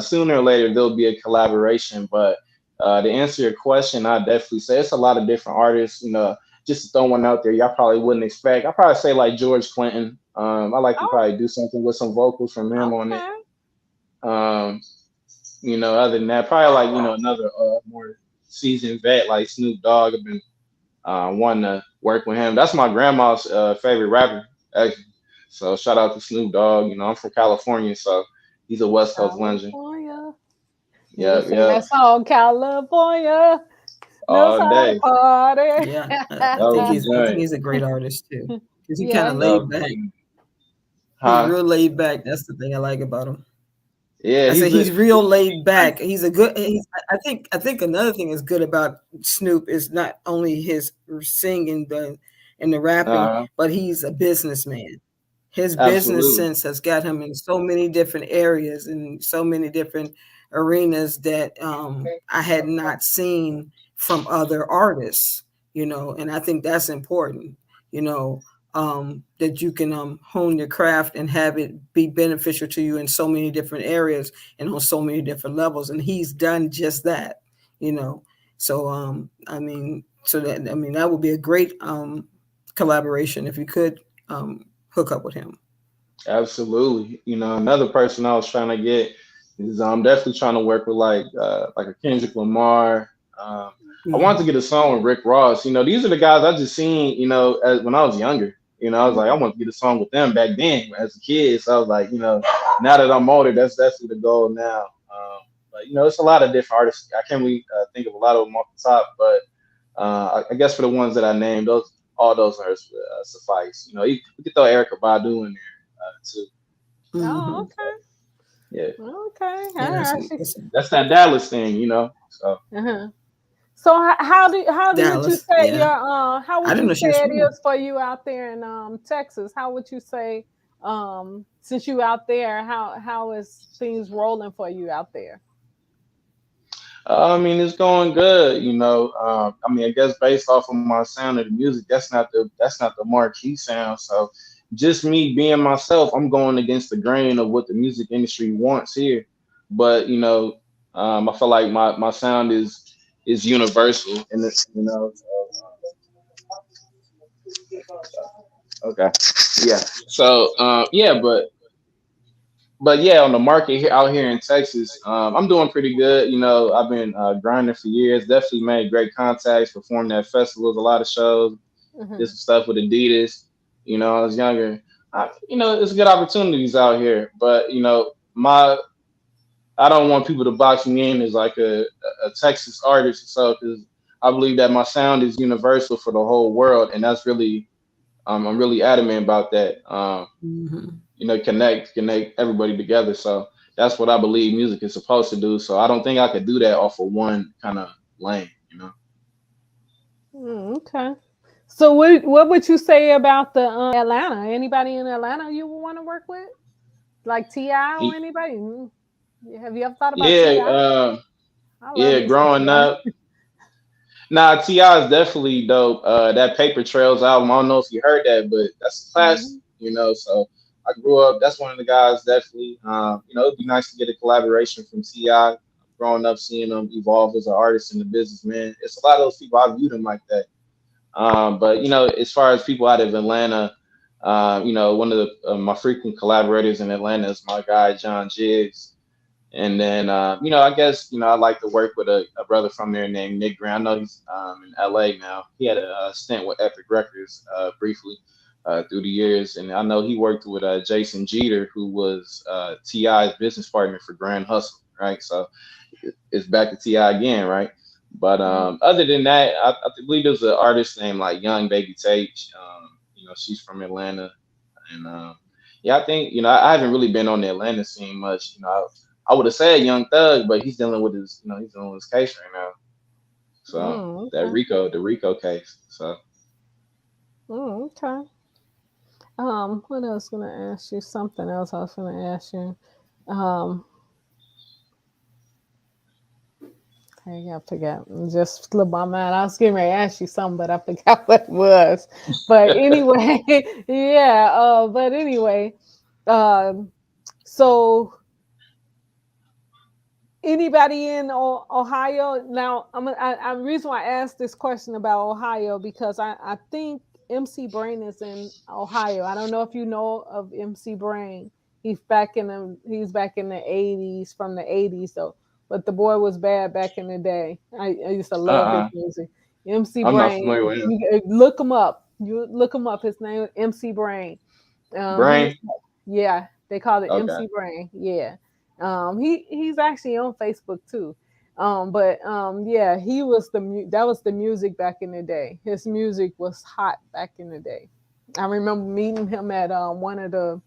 sooner or later there'll be a collaboration. But to answer your question, I definitely say it's a lot of different artists. Just to throw one out there, y'all probably wouldn't expect. I probably say like George Clinton. I like to Oh, probably do something with some vocals from him on it. okay. Um, other than that, probably like another more seasoned vet like Snoop Dogg. I've been wanting to work with him. That's my grandma's favorite rapper, actually. So shout out to Snoop Dogg. I'm from California, so he's a West Coast legend. California. You can Yep, sing yep. that song, California knows All how to day. party. Yeah, That was a I think joint. he's a great artist too, because he kind Yeah, of That laid was a back. joint. He's Huh? real laid back. That's the thing I like about him. Yeah, I say he's a he's real laid back. He's a good. I think another thing is good about Snoop is not only his singing and the rapping, uh, but he's a businessman. His business absolutely. sense has got him in so many different areas and so many different arenas that I had not seen from other artists. And I think that's important. You know, that you can hone your craft and have it be beneficial to you in so many different areas and on so many different levels. And he's done just that, you know. So that would be a great collaboration if you could hook up with him. Absolutely. You know, another person I was trying to get is I'm definitely trying to work with like a Kendrick Lamar. Um, I wanted to Mhm. get a song with Rick Ross. You know, these are the guys I just seen. You know, when I was younger. You know, I was like, I want to get a song with them back then as a kid. So I was like, you know, now that I'm older, that's definitely the goal now. But you know, it's a lot of different artists. I can't really think of a lot of them off the top, but I guess for the ones that I named, all those are suffice. You know, we could throw Erica Badu in there too. Oh, Mhm. okay. Yeah, Okay. Yeah, I actually. that's that Dallas thing, you know. So Uh-huh. So how do would you Dallas. say Yeah, your how I would didn't you know she say was it from there. is for you out there in Texas? How would you say since you out there, how is things rolling for you out there? I mean, it's going good, you know. I mean, I guess based off of my sound of the music, that's not the marquee sound. So just me being myself, I'm going against the grain of what the music industry wants here. But you know, I feel like my sound is universal, and it's you know. Okay, yeah. So yeah, but yeah, on the market here out here in Texas, I'm doing pretty good. You know, I've been grinding for years. Definitely made great contacts, performed at festivals, a lot of shows, did Hmm. some stuff with Adidas. You know, I was younger. You know, it's good opportunities out here. But you know, I don't want people to box me in as like a Texas artist or so because I believe that my sound is universal for the whole world, and that's really I'm really adamant about that. Mhm. You know, connect everybody together. So that's what I believe music is supposed to do. So I don't think I could do that off of one kind of lane, you know. Okay. So what would you say about the Atlanta? Anybody in Atlanta you would want to work with? Like Ti or Y- anybody? Have you ever thought about Yeah, Ti? I love yeah, me some growing up. Ti. Nah, T.I. is definitely dope. That Paper Trails album, I don't know if you heard that, but that's a classic, Mhm. you know. So I grew up, that's one of the guys definitely. You know, it'd be nice to get a collaboration from T.I. Growing up, seeing him evolve as an artist and a businessman. It's a lot of those people, I viewed him like that. But you know, as far as people out of Atlanta, you know, one of my frequent collaborators in Atlanta is my guy John Jiggs. And then, you know, I guess, you know, I like to work with a brother from there named Nick Grant. I know he's in LA now. He had a, stint with Epic Records briefly through the years. And I know he worked with Jason Jeter, who was T.I.'s business partner for Grand Hustle, right? So it's back to Ti again, right? But other than that, I believe there's an artist named like Young Baby Tate. You know, she's from Atlanta, and yeah, I think you know I haven't really been on the Atlanta scene much. You know, I would have said Young Thug, but he's dealing with his he's dealing with his case right now. So that Okay. The Rico case. So Okay. What else gonna ask you? Something else I was gonna ask you. Um, hey, I forgot. It just slipped my mind. I was getting ready to ask you something, but I forgot what it was. But anyway, yeah. But anyway, um, so anybody in Ohio? Now, reason why I asked this question about Ohio because I think MC Brain is in Ohio. I don't know if you know of MC Brain. He's back in the 80s from the 80s though. But the boy was bad back in the day. I used to love his uh music. MC I'm not Brain. familiar with him. You look him up. You look him up. His name is MC Brain. He's Brain. yeah, they call it Okay. MC Brain. Yeah. He's actually on Facebook too. But yeah, that was the music back in the day. His music was hot back in the day. I remember meeting him at one of those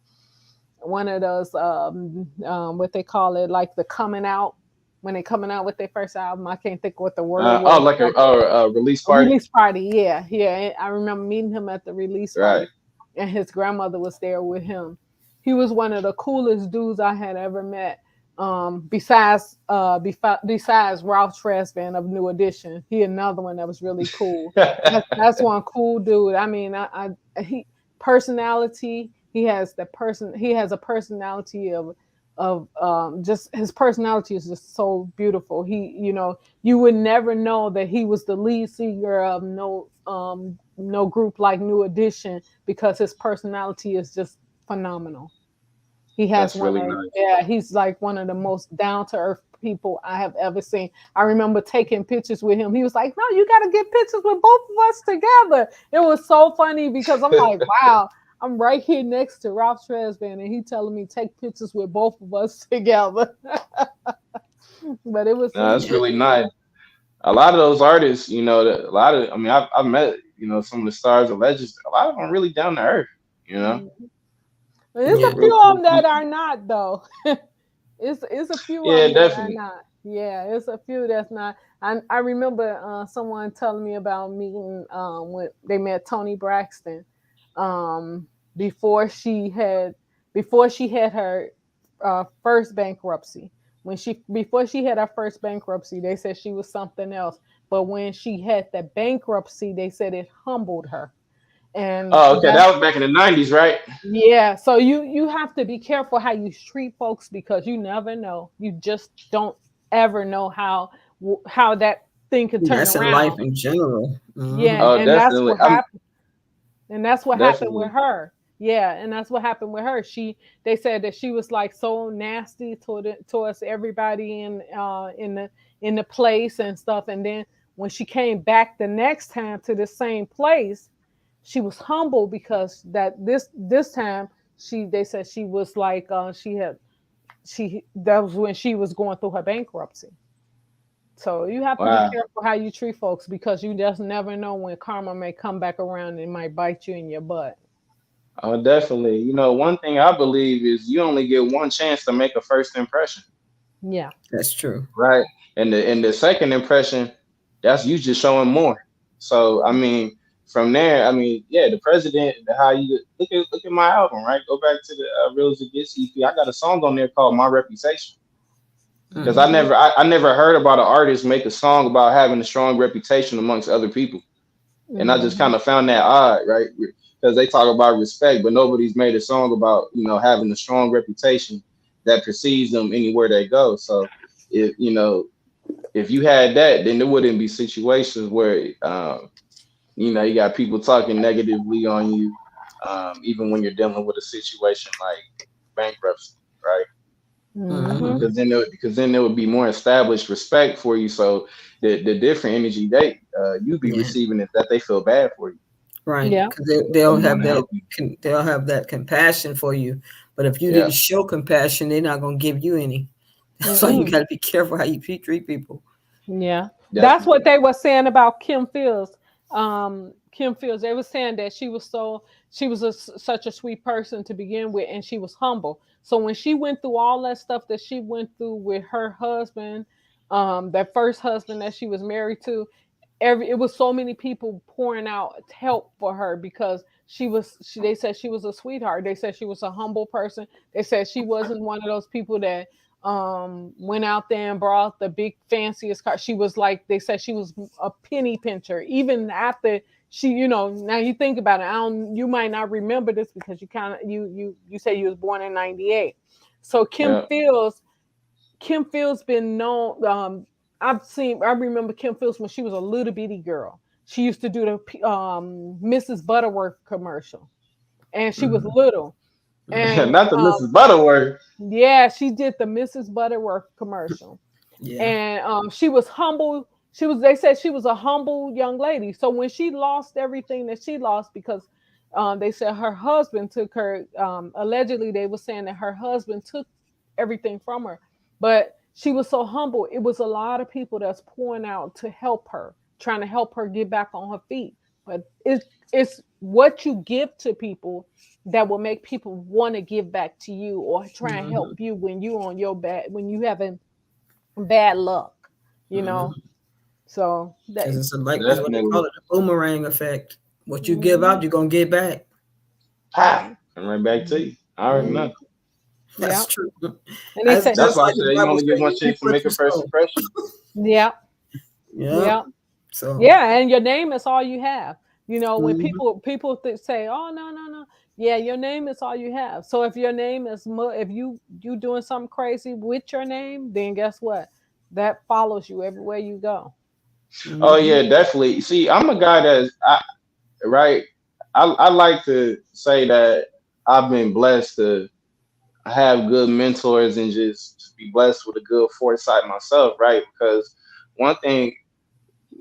what they call it, like the coming out when they coming out with their first album. I can't think what the word Oh, was. like Like a release a party. release party, yeah, yeah. I remember meeting him at the release Right. party, and his grandmother was there with him. He was one of the coolest dudes I had ever met. Besides Ralph Tresvant of New Edition, he another one that was really cool. That's one cool dude. I mean, he personality. He has a personality of just his personality is just so beautiful. He, you would never know that he was the lead singer of no group like New Edition because his personality is just phenomenal. He has That's really nice. he's like one of the most down to earth people I have ever seen. I remember taking pictures with him. He was like, "No, you got to get pictures with both of us together." It was so funny because I'm like, wow, I'm right here next to Ralph Tresvant and he telling me take pictures with both of us together. But it was No, that's really nice. A lot of those artists, I mean, I've met, some of the stars and legends. A lot of them are really down to earth, There's a real few of cool them that people. are not though. It's a few Yeah, of them that are definitely. not. Yeah, it's a few that's not. I remember someone telling me about meeting when they met Toni Braxton um, before she had her first bankruptcy. Before she had her first bankruptcy, they said she was something else. But when she had the bankruptcy, they said it humbled her. And Oh, okay. That was back in the 90s, right? yeah, so you have to be careful how you treat folks because you never know. You just don't ever know how that thing could turn That's in life around. in general. Yeah, Oh, and that's definitely. what happened. And that's what happened with Definitely. her. Yeah, and that's what happened with her. They said that she was like so nasty towards everybody in the place and stuff. And then when she came back the next time to the same place, she was humble because this time they said she was like that was when she was going through her bankruptcy. So you have to be Wow. careful how you treat folks because you just never know when karma may come back around and it might bite you in your butt. Oh, definitely. One thing I believe is you only get one chance to make a first impression, Yeah. That's true. right? And the second impression, that's you just showing more. So I mean, from there, I mean, yeah, the president, how you look at my album, right? Go back to the Real as It Gets EP. I got a song on there called My Reputation. Because I Mm-hmm. never I never heard about an artist make a song about having a strong reputation amongst other people. And I just Mm-hmm. kind of found that odd, right? Because they talk about respect, but nobody's made a song about, having a strong reputation that precedes them anywhere they go. So if you had that, then there wouldn't be situations where you got people talking negatively on you, even when you're dealing with a situation like bankruptcy, right? Mm-hmm. Mm-hmm. Because then there would be more established respect for you. So the different energy you be Yeah. receiving is that they feel bad for you. Right. Yeah. Because They they'll want have to that help you. they'll have that compassion for you. But if you Yeah, didn't show compassion, they're not gonna give you any. So you Mm-mm. got to be careful how you treat people. Yeah, that's what definitely. they were saying about Kim Fields. Kim Fields, they were saying that she was such a sweet person to begin with, and she was humble. So when she went through all that stuff that she went through with her husband, that first husband that she was married to, it was so many people pouring out help for her because they said she was a sweetheart. They said she was a humble person. They said she wasn't one of those people that went out there and brought the big fanciest car. She was like, they said she was a penny pincher even after now you think about it. You might not remember this because you kind of you say you was born in 98. So Yeah. Kim Fields been known. I remember Kim Fields when she was a little bitty girl. She used to do the Mrs. Butterworth commercial, and she was Mm-hmm. little. And Not the Mrs. Butterworth. yeah, she did the Mrs. Butterworth commercial, Yeah. and she was humble. They said she was a humble young lady. So when she lost everything that she lost because they said her husband took her. Allegedly, they were saying that her husband took everything from her, but she was so humble. It was a lot of people that's pouring out to help her, trying to help her get back on her feet. But it's what you give to people that will make people want to give back to you or try and help Mm-hmm. you when you on your bad when you having bad luck, you know. Mm-hmm. So that Because it's what they call Definitely. it, the boomerang effect. What you give mhm, out, you're gonna get back. Ah, yeah, and right back to mhm, you. I already mhm, know. yeah. That's true. And they That's said That's just why I like the said you Bible only get says, one you reap chance to what make you a first sow. impression. yeah, Yeah. yeah. So Yeah, and your name is all you have. You know, when Mhm. people say, "Oh, no, yeah, your name is all you have." So if your name is if you doing something crazy with your name, then guess what? That follows you everywhere you go. Oh Mhm. yeah, definitely. See, I'm a guy right. I like to say that I've been blessed to have good mentors and just be blessed with a good foresight myself, right? Because one thing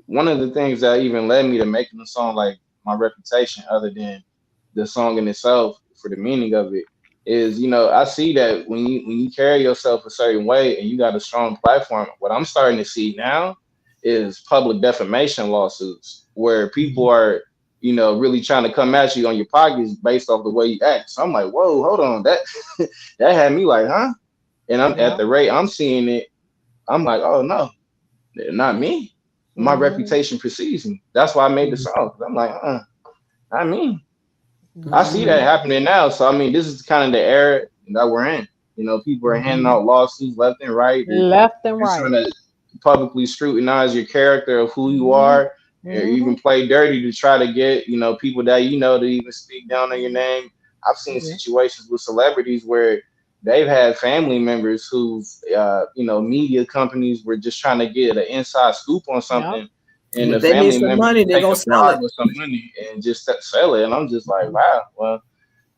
one of the things that even led me to making the song like my reputation, other than the song in itself for the meaning of it, is I see that when you carry yourself a certain way and you got a strong platform, what I'm starting to see now is public defamation lawsuits where people Mhm. are really trying to come at you on your pockets based off the way you act. So I'm like, whoa, hold on, that that had me like, huh? And I'm at Yeah. the rate I'm seeing it, I'm like, oh no, not me. My Hmm. reputation precedes me. That's why I made the Mhm. song. I'm like, not me. I see that Mhm. Hmm. happening now. So I mean, this is kind of the era that we're in. People are handing Mhm. out lawsuits left and right. Left and They're right. trying to publicly scrutinize your character of who you Hmm. are, or Hmm. even play dirty to try to get people that to even speak down on your name. I've seen Yeah. situations with celebrities where they've had family members who media companies were just trying to get an inside scoop on Yep. something, and the If they need family some members money, would they're take gonna a sell bribe it. or some money and just sell it. And I'm just like, wow, well,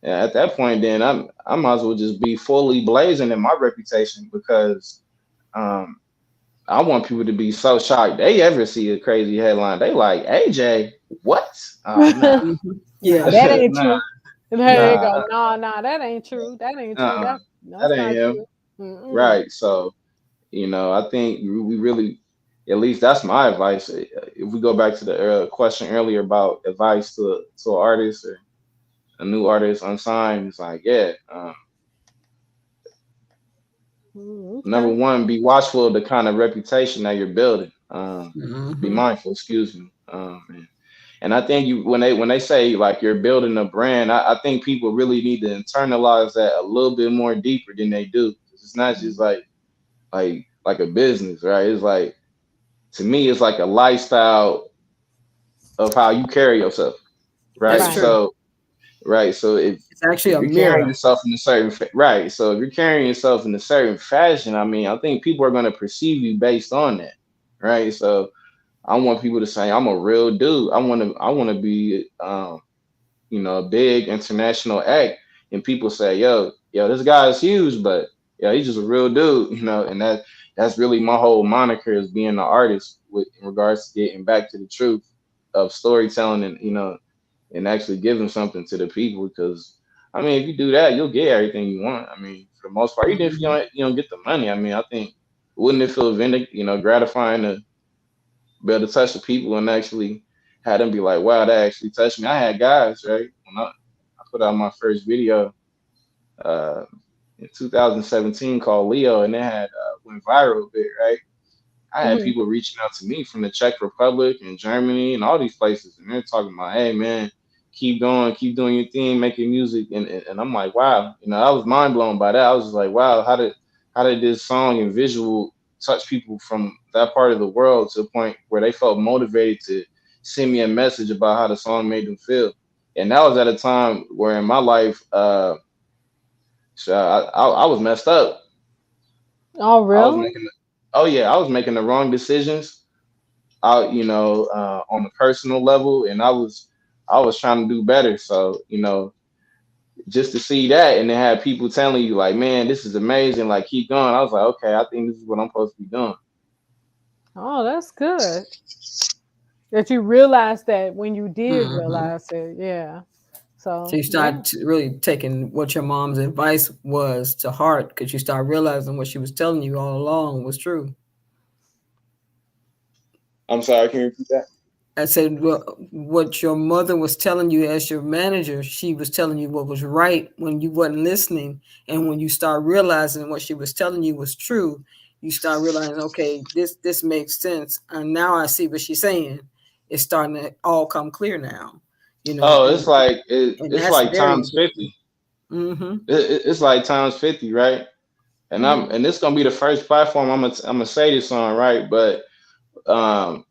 yeah, at that point, then I might as well just be fully blazing in my reputation because um, I want people to be so shocked they ever see a crazy headline. They like AJ, what? Oh nah, Mhm. Nah, Yeah. that ain't nah, true. And there you Yeah. nah, go. Nah, that ain't true. That ain't true. uh-uh. That's That ain't not him, true. Mm-mm. right? So I think we really, at least that's my advice. If we go back to the question earlier about advice to an artist or a new artist unsigned, it's like, yeah. Mm, Number okay. one, be watchful of the kind of reputation that you're building. Be Mhm. mindful, excuse me. And I think when they say like you're building a brand, I think people really need to internalize that a little bit more deeper than they do. It's not just like a business, right? It's like, to me, it's like a lifestyle of how you carry yourself, That's right? Right. true. So It's actually if a you're carrying mirror. yourself in a right, so if you're carrying yourself in a certain fashion, I mean, I think people are going to perceive you based on that, right? So I want people to say I'm a real dude. I want to be a big international act, and people say, yo, this guy is huge, but yeah, he's just a real dude, and that's really my whole moniker is being an artist with in regards to getting back to the truth of storytelling and and actually giving something to the people. Because I mean, if you do that, you'll get everything you want. I mean, for the most part, even if Mhm. you don't get the money, I mean, I think wouldn't it feel gratifying to be able to touch the people and actually have them be like, wow, that actually touched me. I had guys, right, when I put out my first video uh, in 2017 called Leo, and it had went viral a bit, right? I had Hmm. people reaching out to me from the Czech Republic and Germany and all these places, and they're talking about, "Hey, man, keep going, keep doing your thing, making music." And I'm like, "Wow," I was mind blown by that. I was just like, "Wow, how did this song and visual touch people from that part of the world to a point where they felt motivated to send me a message about how the song made them feel?" And that was at a time where in my life, so I was messed up. Oh, I was really? making, oh yeah, I was making the wrong decisions out, on the personal level, and I was trying to do better. So, just to see that and then have people telling you like, man, this is amazing, like keep going. I was like, okay, I think this is what I'm supposed to be doing. Oh, that's good. That you realized that when you did Mhm. realize it. Yeah. So So you yeah. start really taking what your mom's advice was to heart because you start realizing what she was telling you all along was true. I'm sorry, can you repeat that? I said, well, what your mother was telling you as your manager, she was telling you what was right when you wasn't listening. And when you start realizing what she was telling you was true, you start realizing, okay, this makes sense. And now I see what she's saying. It's starting to all come clear now, Oh, and and it's that's like very times important. 50. Mm-hmm. It's like times 50, right? And Hmm. this gonna be the first platform I'm gonna say this on, right? But um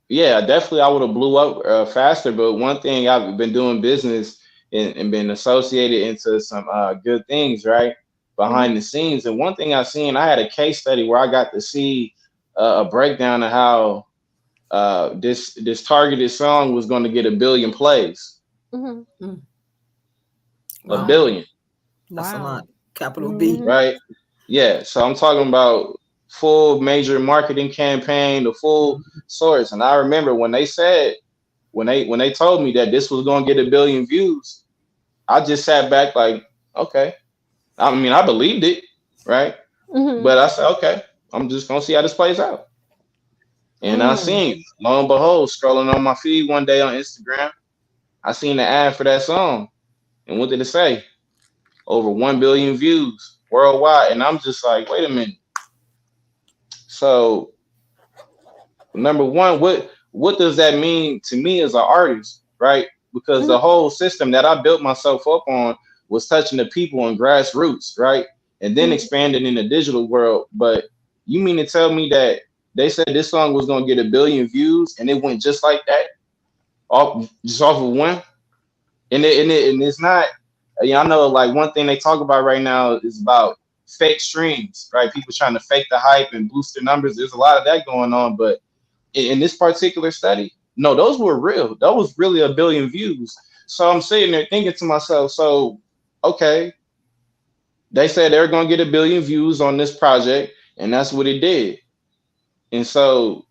yeah, definitely I would have blew up faster. But one thing, I've been doing business and been associated into some good things, right? Mhm. Behind the scenes. And one thing I seen, I had a case study where I got to see a breakdown of how this targeted song was going to get 1 billion plays. Mhm. Mm. A Wow, Wow. billion, that's a lot. Wow. Capital B. Mhm. right? Yeah. So I'm talking about full major marketing campaign, the full source. And I remember when they said, when they told me that this was going to get 1 billion views, I just sat back like, okay. I mean, I believed it, right? Mhm. But I said, okay, I'm just gonna see how this plays out. And I Mm. seen, lo and behold, scrolling on my feed one day on Instagram, I seen the ad for that song. And what did it say? Over 1 billion views worldwide. And I'm just like, wait a minute. So number one, what does that mean to me as an artist, right? Because the Mhm. whole system that I built myself up on was touching the people and grassroots, right? And then Mhm. expanding in the digital world. But you mean to tell me that they said this song was gonna get 1 billion views and it went just like that, off just off of one? And it's not. I know like one thing they talk about right now is about fake streams, right? People trying to fake the hype and boost their numbers. There's a lot of that going on, but in this particular study, no, those were real. That was really 1 billion views. So I'm sitting there thinking to myself, so okay, they said they're gonna get 1 billion views on this project, and that's what it did. And so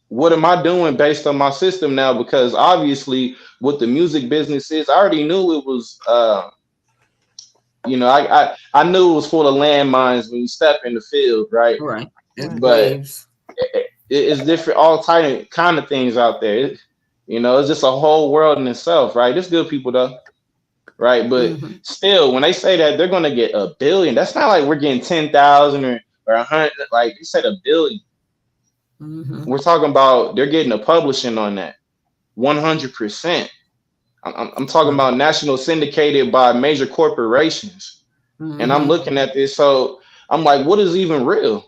what am I doing based on my system now? Because obviously, what the music business is, I already knew it was. I knew it was full of landmines when you step in the field, right? Right. It's Right. But waves. it's different, all kind of things out there. It's just a whole world in itself, right? There's good people though, right? But Hmm. still, when they say that they're gonna get 1 billion, that's not like we're getting 10,000 or 100. Like they said, 1 billion. Hmm. We're talking about they're getting a publishing on that 100%. I'm talking Wow. about national syndicated by major corporations, and I'm Hmm. looking at this, so I'm like, what is even real?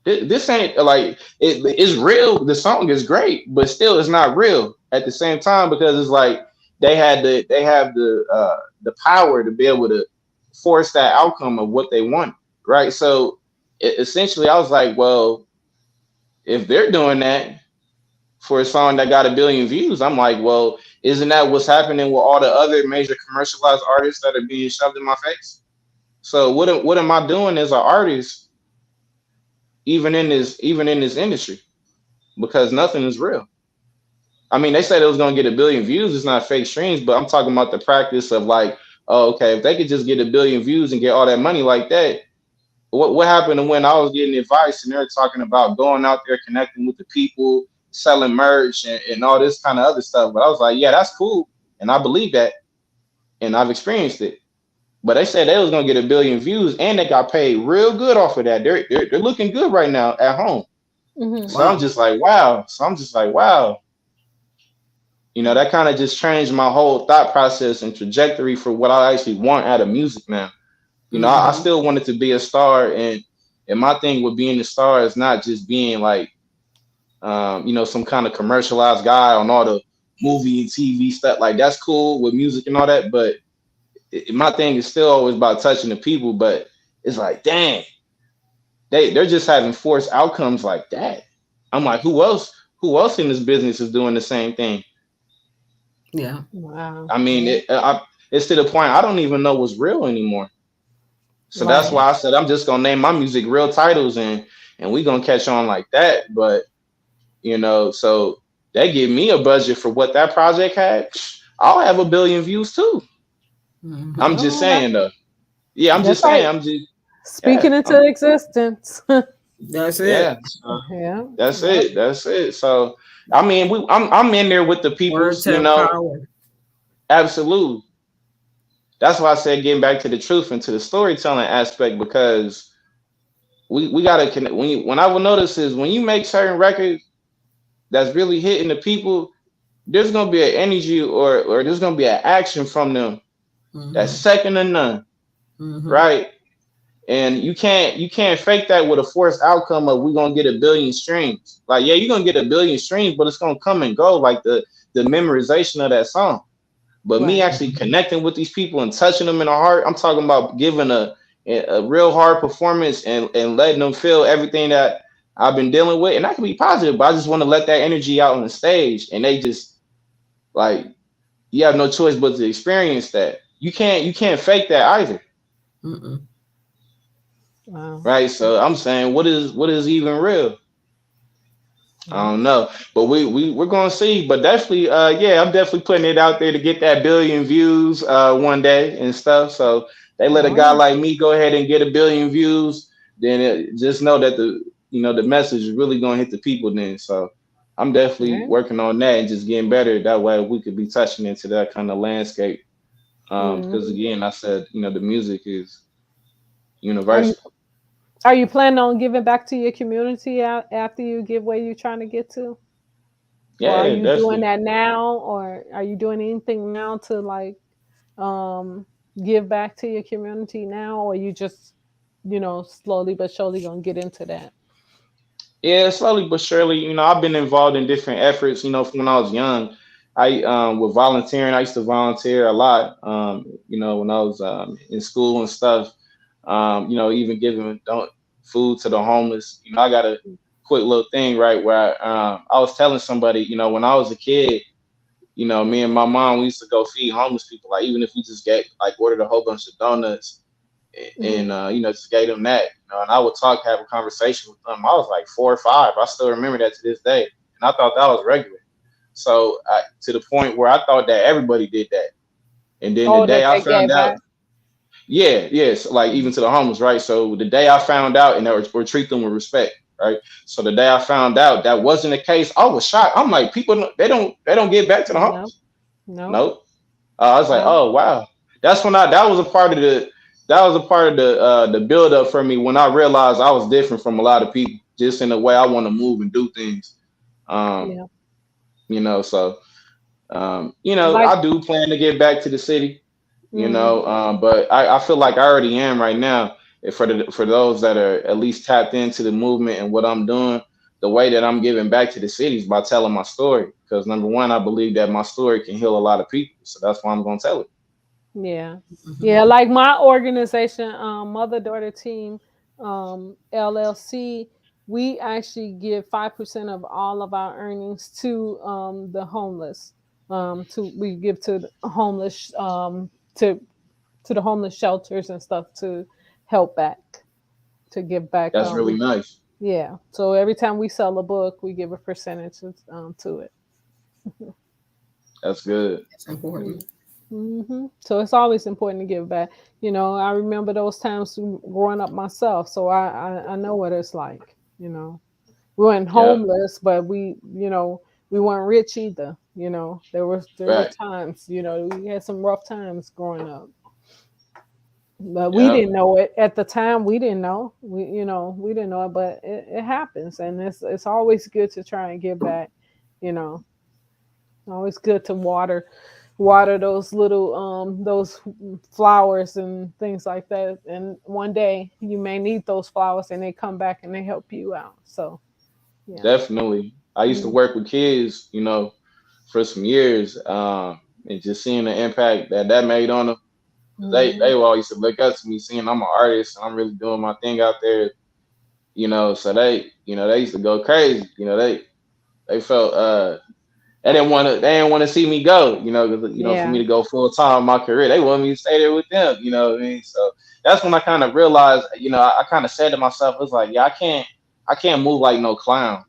This ain't like it's real. The song is great, but still, it's not real at the same time because it's like they have the power to be able to force that outcome of what they want, right? So essentially, I was like, well, if they're doing that for a song that got 1 billion views, I'm like, well, isn't that what's happening with all the other major commercialized artists that are being shoved in my face? So what am I doing as an artist, even in this industry? Because nothing is real. I mean, they said it was going to get 1 billion views. It's not fake streams, but I'm talking about the practice of like, oh, okay, if they could just get 1 billion views and get all that money like that, what happened to when I was getting advice and they're talking about going out there, connecting with the people, selling merch and all this kind of other stuff. But I was like, yeah, that's cool. And I believe that. And I've experienced it. But they said they was going to get 1 billion views and they got paid real good off of that. They're looking good right now at home. Mhm. So I'm Wow. just like, wow. So I'm just like, wow. That kind of just changed my whole thought process and trajectory for what I actually want out of music now. I Hmm. still wanted to be a star, and my thing with being a star is not just being like, some kind of commercialized guy on all the movie and TV stuff. Like that's cool with music and all that, but my thing is still always about touching the people. But it's like, dang, they're just having forced outcomes like that. I'm like, who else? Who else in this business is doing the same thing? Yeah. Wow. I mean, Yeah. it's to the point I don't even know what's real anymore. So that's Right. why I said I'm just gonna name my music real titles and we gonna catch on like that. But so they give me a budget for what that project had. I'll have 1 billion views too. Hmm. I'm just Oh, that, saying though. Yeah, I'm that's just saying. like I'm just yeah. speaking into existence. That's Yeah. it. Yeah. That's Yep. it. That's it. So I mean, I'm in there with the Words peoples. have power. Absolutely. That's why I said getting back to the truth and to the storytelling aspect because we gotta connect. When I will notice is when you make certain records that's really hitting the people, there's gonna be an energy or there's gonna be an action from them that's Hmm. second to none, Hmm. right? And you can't fake that with a forced outcome of we're gonna get a billion streams. Like, yeah, you're gonna get a billion streams, but it's gonna come and go, like the memorization of that song. But me Right. actually connecting with these people and touching them in the heart, I'm talking about giving a real hard performance and letting them feel everything that I've been dealing with. And that can be positive, but I just want to let that energy out on the stage. And they just like, you have no choice but to experience that. You can't fake that either. Mm-mm. Wow. Right. So I'm saying what is even real? I don't know, but we're gonna see. But definitely, yeah, I'm definitely putting it out there to get that billion views one day and stuff. So they let a All guy right. like me go ahead and get a billion views, then just know that the message is really gonna hit the people then. So I'm All definitely right. working on that and just getting better. That way we could be touching into that kind of landscape. Because Mhm. again, I said, the music is Are you universal. are you planning on giving back to your community after you get where you're trying to get to? Or are Yeah, you doing definitely. that now? Or are you doing anything now to like um give back to your community now? Or you just, slowly but surely gonna get into that? Yeah, slowly but surely, I've been involved in different efforts, from when I was young. I with volunteering, I used to volunteer a lot, when I was in school and stuff. Even giving don't food to the homeless. I got a quick little thing, right, where I was telling somebody, when I was a kid, me and my mom, we used to go feed homeless people. Like, even if we just get like ordered a whole bunch of donuts Mhm. and just gave them that, and I would have a conversation with them. I was like 4 or 5. I still remember that to this day, and I thought that was regular. So to the point where I thought that everybody did that, and then the Oh, day that I they found gave out, back? yeah, yes, like even to the homeless, right? So the day I found out, and or treat them with respect, right? So the day I found out that wasn't the case, I was shocked. I'm like, people, they don't get back to the No, homeless. no. Nope. I was like, Wow. oh wow, that's when that was a part of the build up for me when I realized I was different from a lot of people, just in the way I want to move and do things. Um, Yeah. so Like, I do plan to get back to the city, mhm. but I feel like I already am right now. For those that are at least tapped into the movement and what I'm doing, the way that I'm giving back to the city is by telling my story. Because number one, I believe that my story can heal a lot of people, so that's why I'm gonna tell it. Yeah. Mm-hmm. Yeah, like my organization, Mother Daughter Team, LLC, we actually give 5% of all of our earnings to the homeless. We give to the homeless to the homeless shelters and stuff to help back, to give back. That's really nice. Yeah. So every time we sell a book, we give a percentage to it. That's good. It's important. So it's always important to give back. I remember those times growing up myself, so I know what it's like. We weren't Yeah. homeless, but we weren't rich either. There were Right. times, we had some rough times growing up, but we Yeah. didn't know it at the time. We didn't know. We didn't know it, but it happens, and it's always good to try and give back. You know, always good to water those little those flowers and things like that, and one day you may need those flowers and they come back and they help you out. So yeah. Definitely. I used to Mm. work with kids, for some years, and just seeing the impact that made on them. They Mhm. all used to look up to me, seeing I'm an artist and I'm really doing my thing out there. So they used to go crazy. They felt they didn't want to see me go, 'cause, for Yeah. me to go full time in my career. They wanted me to stay there with them, you know what I mean? So that's when I kind of realized, I kind of said to myself, it's like, yeah, I can't move like no clown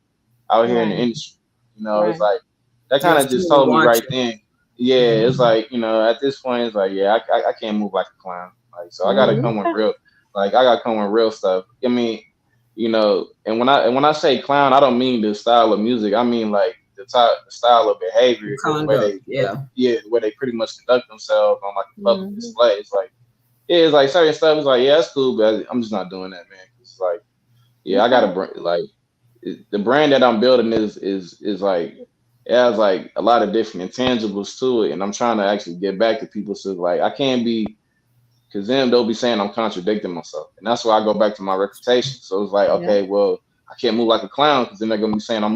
out here in the Right. industry. It's Right. like that You kind have of just someone to told me watch right you. then. Yeah, it's Mm-hmm. like, at this point, it's like, yeah, I can't move like a clown. Like, so I gotta Mhm. come with real, like I gotta come with real stuff. I mean, and when I say clown, I don't mean the style of music. I mean like the style of behavior and the way Conduct. Yeah. yeah, the way they pretty much conduct themselves on like a public Mhm. display. It's like, yeah, it's like certain stuff. It's like, yeah, that's cool, but I'm just not doing that, man. It's like, yeah, I Okay. gotta like the brand that I'm building is like, it has like a lot of different intangibles to it, and I'm trying to actually get back to people. So like, I can't be because then they'll be saying I'm contradicting myself, and that's why I go back to my reputation. So it's like, okay, well, I can't move like a clown because then they're gonna be saying I'm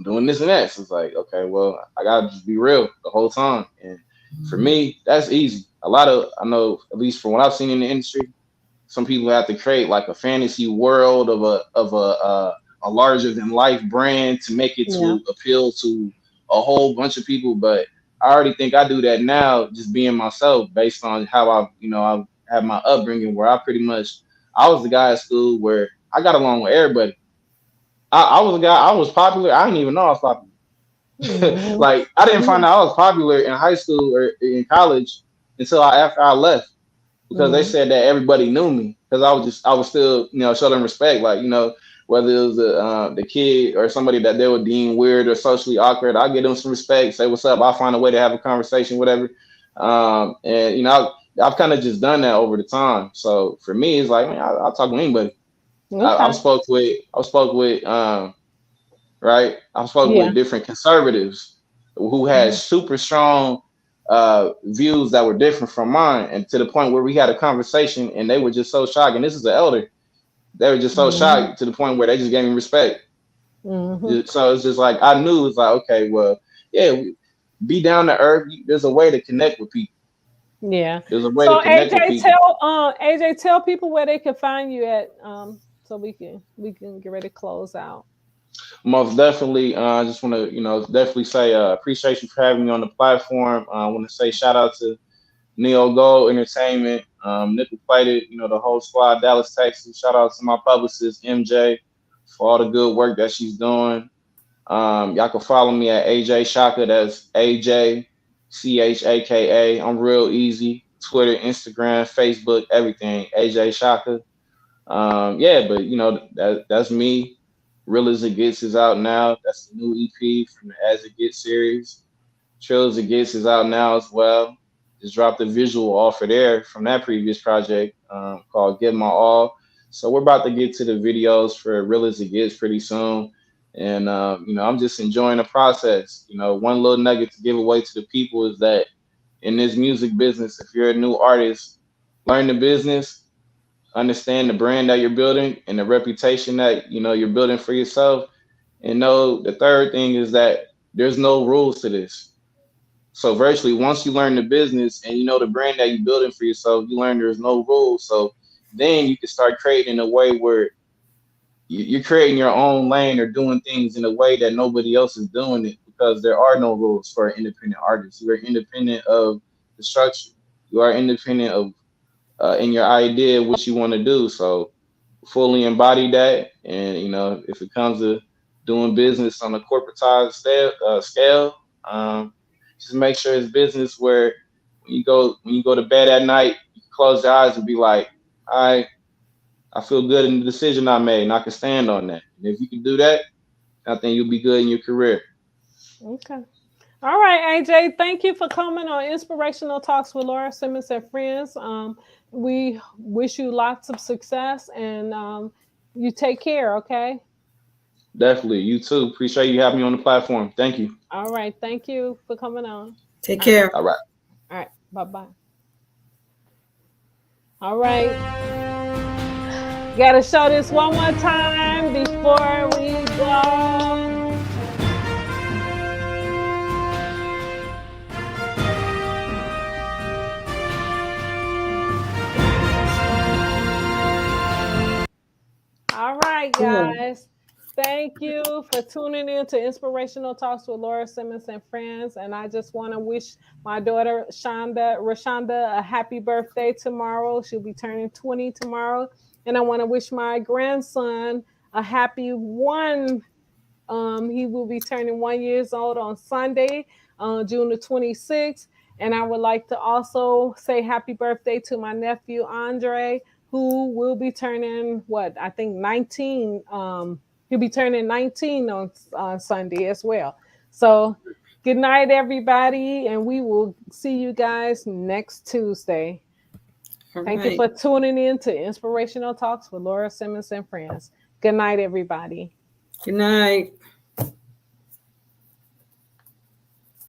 doing this and that. So it's like, okay, well, I gotta just be real the whole time. And for me, that's easy. I know, at least from what I've seen in the industry, some people have to create like a fantasy world of a larger than life brand to make it to appeal to a whole bunch of people. But I already think I do that now, just being myself based on how I've had my upbringing, where I was the guy at school where I got along with everybody. I was a guy, I was popular. I didn't even know I was popular. Like I didn't find out I was popular in high school or in college until after I left, because they said that everybody knew me because I was still, show them respect. Like, whether it was the kid or somebody that they would deem weird or socially awkward, I give them some respect, say what's up. I'll find a way to have a conversation, whatever. And I've kind of just done that over the time. So for me, it's like, man, I'll talk with anybody. I've spoke with right. I've spoken with different conservatives who had super strong views that were different from mine, and to the point where we had a conversation and they were just so shocked. And this is an elder. They were just so shocked to the point where they just gave me respect. So it's just like, I knew, it's like, okay, well, yeah, be down to earth. There's a way to connect with people. Yeah. There's a way to connect with people. AJ, tell people where they can find you at, so we can get ready to close out. Most definitely. I just want to, definitely say appreciate you for having me on the platform. I want to say shout out to Neo Gold Entertainment, Nickel Plated, the whole squad, Dallas, Texas. Shout out to my publicist, MJ, for all the good work that she's doing. Y'all can follow me at AJ Shaka. That's AJ Chaka. I'm real easy. Twitter, Instagram, Facebook, everything. AJ Shaka. But that's me. Real as It Gets is out now. That's the new EP from the As It Gets series. Trill as It Gets is out now as well. Just dropped a visual off of there from that previous project called Give My All. So we're about to get to the videos for Real as It Gets pretty soon. And, I'm just enjoying the process. One little nugget to give away to the people is that in this music business, if you're a new artist, learn the business, understand the brand that you're building and the reputation that you're building for yourself. And know the third thing is that there's no rules to this. So virtually, once you learn the business and the brand that you're building for yourself, you learn there's no rules. So then you can start creating in a way where you're creating your own lane or doing things in a way that nobody else is doing it, because there are no rules for an independent artist. You are independent of the structure. You are independent of in your idea what you want to do. So fully embody that. And if it comes to doing business on a corporatized scale, just make sure it's business where when you go to bed at night, you can close your eyes and be like, all right, I feel good in the decision I made, and I can stand on that. And if you can do that, I think you'll be good in your career. Okay. All right, AJ, thank you for coming on Inspirational Talks with Laura Simmons and Friends. We wish you lots of success, and you take care, okay? Definitely. You too. Appreciate you having me on the platform. Thank you. All right. Thank you for coming on. Take care. All right. All right. Bye-bye. All right. Got to show this one more time before we go. All right, guys. Thank you for tuning in to Inspirational Talks with Laura Simmons and Friends. And I just want to wish my daughter, Rashonda, a happy birthday tomorrow. She'll be turning 20 tomorrow. And I want to wish my grandson a happy one. He will be turning 1 year old on Sunday, June the 26th. And I would like to also say happy birthday to my nephew, Andre, who will be turning, 19. He'll be turning 19 on Sunday as well. So good night, everybody. And we will see you guys next Tuesday. Thank you for tuning in to Inspirational Talks with Laura Simmons and Friends. Good night, everybody. Good night.